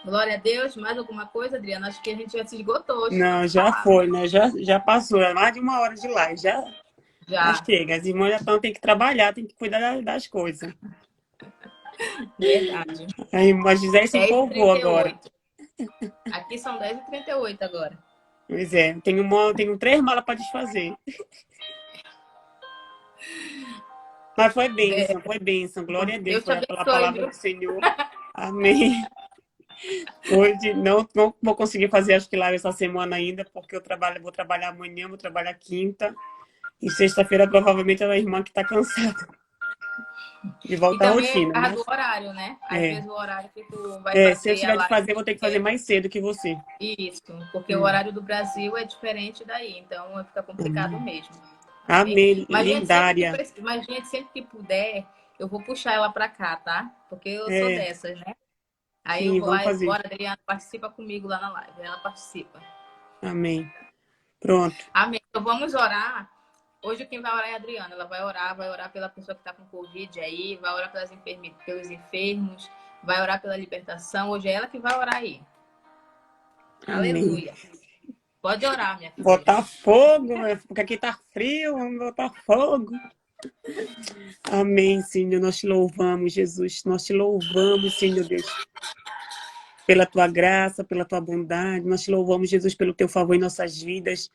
A: Glória a Deus. Mais alguma coisa, Adriana? Acho que a gente já se esgotou hoje.
B: Não, já foi, né? Já passou. É mais de 1 hora de live. Já chega. As irmãs já têm que trabalhar, tem que cuidar das coisas.
A: Verdade.
B: A irmã Gisele se empolgou agora.
A: Aqui são 10h38 agora.
B: Pois é, tenho 3 malas para desfazer. Mas foi bênção. Glória a Deus pela palavra do Senhor. Amém. Hoje não vou conseguir fazer acho que live essa semana ainda, porque vou trabalhar amanhã, vou trabalhar quinta. E sexta-feira provavelmente é a irmã que está cansada. De volta à rotina.
A: É do horário, né? Às vezes o horário que tu vai fazer.
B: Se eu tiver de fazer, vou ter que fazer mais cedo que você.
A: Isso, porque o horário do Brasil é diferente daí, então fica complicado mesmo.
B: Amém, lindária.
A: Mas, gente, sempre que puder, eu vou puxar ela pra cá, tá? Porque eu sou dessas, né? Aí
B: Sim,
A: eu vou lá
B: fazer.
A: agora, Adriana, participa comigo lá na live. Ela participa.
B: Amém. Pronto.
A: Amém. Então vamos orar. Hoje quem vai orar é a Adriana. Ela vai orar pela pessoa que está com Covid aí, vai orar pelos enfermos, vai orar pela libertação. Hoje é ela que vai orar aí.
B: Amém.
A: Aleluia. Pode orar, minha filha.
B: Botar fogo, porque aqui tá frio, vamos botar fogo. Amém, Senhor. Nós te louvamos, Jesus. Nós te louvamos, Senhor Deus, pela tua graça, pela tua bondade. Nós te louvamos, Jesus, pelo teu favor em nossas vidas.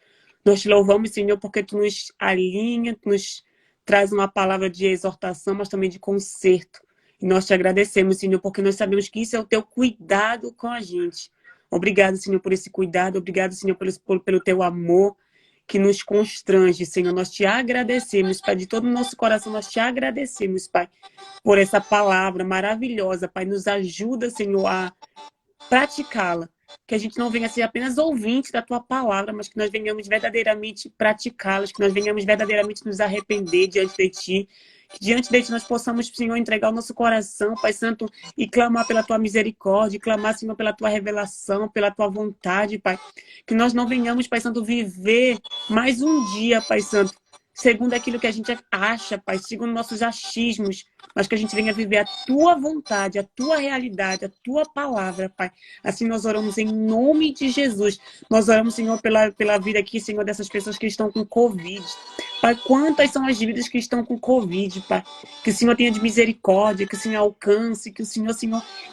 B: Nós te louvamos, Senhor, porque tu nos alinha, tu nos traz uma palavra de exortação, mas também de conserto. E nós te agradecemos, Senhor, porque nós sabemos que isso é o teu cuidado com a gente. Obrigado, Senhor, por esse cuidado. Obrigado, Senhor, pelo teu amor que nos constrange, Senhor. Nós te agradecemos, Pai, de todo o nosso coração. Nós te agradecemos, Pai, por essa palavra maravilhosa, Pai. Nos ajuda, Senhor, a praticá-la. Que a gente não venha ser apenas ouvinte da tua palavra, mas que nós venhamos verdadeiramente praticá-las, que nós venhamos verdadeiramente nos arrepender diante de ti. Que diante de ti nós possamos, Senhor, entregar o nosso coração, Pai Santo, e clamar pela tua misericórdia, clamar, Senhor, pela tua revelação, pela tua vontade, Pai. Que nós não venhamos, Pai Santo, viver mais um dia, Pai Santo, segundo aquilo que a gente acha, Pai, segundo nossos achismos, mas que a gente venha viver a tua vontade, a tua realidade, a tua palavra, Pai. Assim nós oramos em nome de Jesus. Nós oramos, Senhor, pela vida aqui, Senhor, dessas pessoas que estão com Covid. Pai, quantas são as vidas que estão com Covid, Pai? Que o Senhor tenha de misericórdia, que o Senhor alcance, que o Senhor,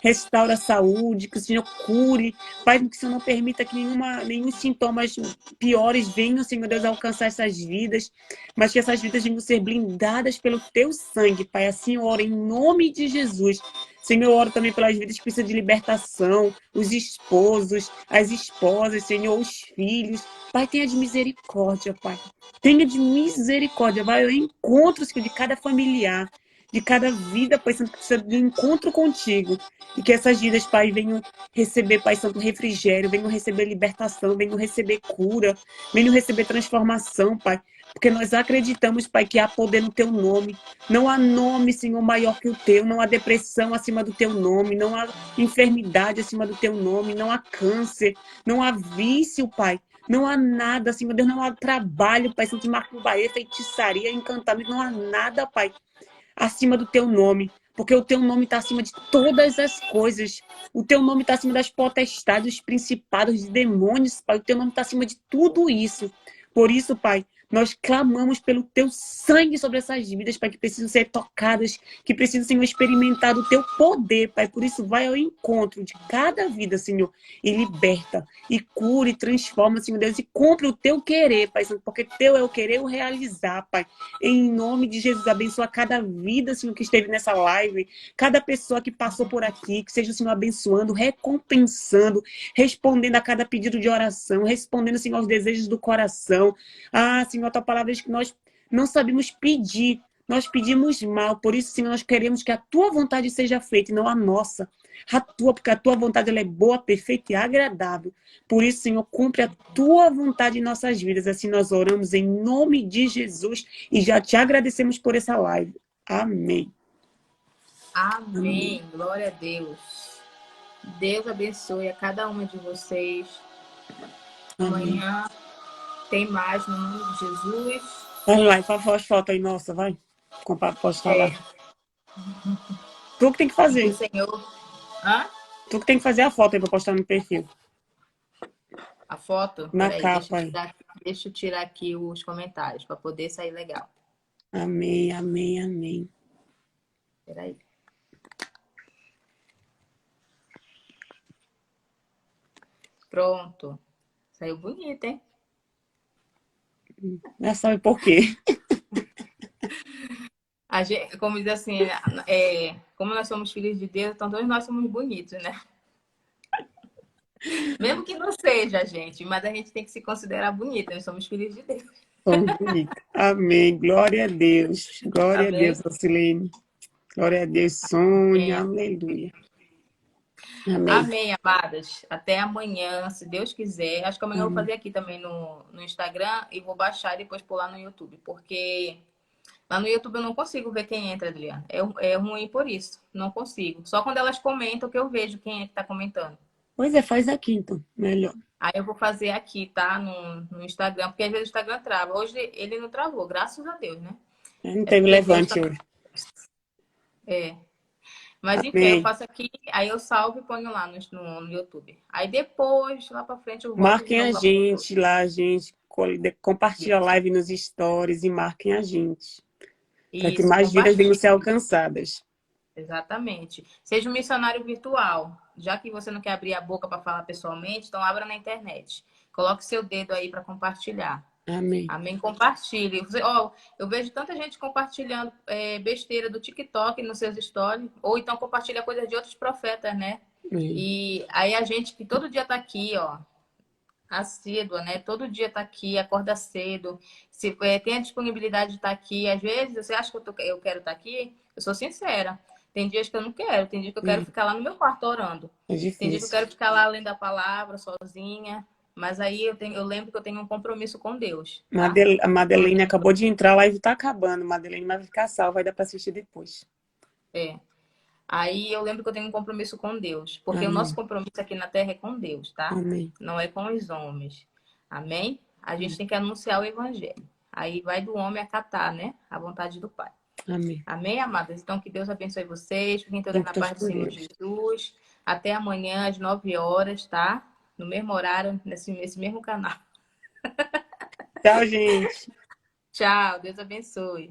B: restaure a saúde, que o Senhor cure. Pai, que o Senhor não permita que nenhum sintomas piores venham, Senhor Deus, alcançar essas vidas, mas que essas vidas venham ser blindadas pelo teu sangue, Pai. Assim eu oro em nome de Jesus. Senhor, eu oro também pelas vidas que precisam de libertação, os esposos, as esposas, Senhor, os filhos. Pai, tenha de misericórdia, Pai. Tenha de misericórdia. Vai ao encontro, Senhor, de cada familiar, de cada vida, Pai Santo, que precisa de um encontro contigo. E que essas vidas, Pai, venham receber, Pai Santo, refrigério, venham receber libertação, venham receber cura, venham receber transformação, Pai. Porque nós acreditamos, Pai, que há poder no teu nome. Não há nome, Senhor, maior que o teu. Não há depressão acima do teu nome. Não há enfermidade acima do teu nome. Não há câncer. Não há vício, Pai. Não há nada, Senhor Deus. Não há trabalho, Pai, Santo Macumbaê, feitiçaria, encantamento. Não há nada, Pai, acima do teu nome. Porque o teu nome está acima de todas as coisas. O teu nome está acima das potestades, dos principados, de demônios, Pai. O teu nome está acima de tudo isso. Por isso, Pai, nós clamamos pelo teu sangue sobre essas vidas, Pai, que precisam ser tocadas, que precisam, Senhor, experimentar do teu poder, Pai. Por isso, vai ao encontro de cada vida, Senhor, e liberta, e cura, e transforma, Senhor Deus, e cumpre o teu querer, Pai, porque teu é o querer, o realizar, Pai. Em nome de Jesus, abençoa cada vida, Senhor, que esteve nessa live, cada pessoa que passou por aqui, que seja, Senhor, abençoando, recompensando, respondendo a cada pedido de oração, respondendo, Senhor, aos desejos do coração. Ah, Senhor, a tua palavra diz que nós não sabemos pedir, nós pedimos mal. Por isso, Senhor, nós queremos que a tua vontade seja feita e não a nossa. porque a tua vontade ela é boa, perfeita e agradável. Por isso, Senhor, cumpre a tua vontade em nossas vidas. Assim nós oramos em nome de Jesus e já te agradecemos por essa live. Amém.
A: Amém. Glória a Deus. Deus abençoe a cada uma de vocês.
B: Amém.
A: Amanhã tem mais no nome de Jesus.
B: Vai lá, faz as fotos aí, nossa, vai. Postar lá. Tu que tem que
A: Que
B: fazer.
A: o Senhor... Hã?
B: Tu que tem que fazer a foto aí pra postar no perfil.
A: A foto?
B: Na
A: Peraí,
B: capa aí.
A: deixa eu tirar aqui os comentários para poder sair legal.
B: Amém, amém, amém.
A: Peraí. Pronto. Saiu bonito, hein?
B: Já sabe por quê.
A: A gente, como diz assim, como nós somos filhos de Deus, então todos nós somos bonitos, né? Mesmo que não seja, gente, mas a gente tem que se considerar bonita, nós somos filhos de Deus.
B: Somos bonitos. Amém. Glória a Deus. Glória a
A: Amém?
B: Deus, Ocilene. Glória a Deus, Sônia.
A: Amém.
B: Aleluia. Amém.
A: Amém, amadas. Até amanhã, se Deus quiser. Acho que amanhã eu vou fazer aqui também no Instagram e vou baixar e depois pular no YouTube, porque lá no YouTube eu não consigo ver quem entra, Adriana. É ruim por isso. Não consigo. Só quando elas comentam que eu vejo quem é que tá comentando.
B: Pois é, faz aqui então. Melhor.
A: Aí eu vou fazer aqui, tá? No Instagram, porque às vezes o Instagram trava. Hoje ele não travou, graças a Deus, né?
B: Não
A: É
B: teve
A: porque Deus tá...
B: levante hoje.
A: É. Mas enfim, eu
B: Amém.
A: faço aqui, aí eu salvo e ponho lá no YouTube. Aí depois, lá pra frente, eu volto de
B: Marquem a
A: novo lá pro YouTube.
B: gente lá, gente. Compartilha a live nos stories e marquem a gente. Para que
A: Isso,
B: mais vidas venham
A: compartilhe.
B: ser alcançadas.
A: Exatamente. Seja um missionário virtual. Já que você não quer abrir a boca para falar pessoalmente, então abra na internet. Coloque seu dedo aí para compartilhar.
B: Amém.
A: Amém. Compartilhe. Eu vejo tanta gente compartilhando besteira do TikTok nos seus stories, ou então compartilha coisas de outros profetas, né?
B: Amém.
A: E aí a gente que todo dia tá aqui, ó, assídua, né? Todo dia tá aqui, acorda cedo. Se tem a disponibilidade de estar aqui, às vezes você acha que eu quero estar aqui? Eu sou sincera. Tem dias que eu não quero, tem dias que eu quero ficar lá no meu quarto orando.
B: É
A: Tem dias que eu
B: difícil.
A: quero ficar lá lendo a palavra sozinha. Mas aí eu lembro que eu tenho um compromisso com Deus, tá?
B: A Madeleine acabou de entrar, a live tá acabando. Madeleine vai ficar salva, vai dar para assistir depois.
A: É. Aí eu lembro que eu tenho um compromisso com Deus. Porque o
B: Amém.
A: nosso compromisso aqui na terra é com Deus, tá?
B: Amém.
A: Não é com os homens. Amém? A gente tem que anunciar o evangelho. Aí vai do homem acatar, né? A vontade do Pai.
B: Amém.
A: Amém, amadas? Então, que Deus abençoe vocês. Fiquem todas na paz do Senhor Jesus. Até amanhã, às 9 horas, tá? No mesmo horário, nesse mesmo canal.
B: Tchau, gente.
A: Tchau. Deus abençoe.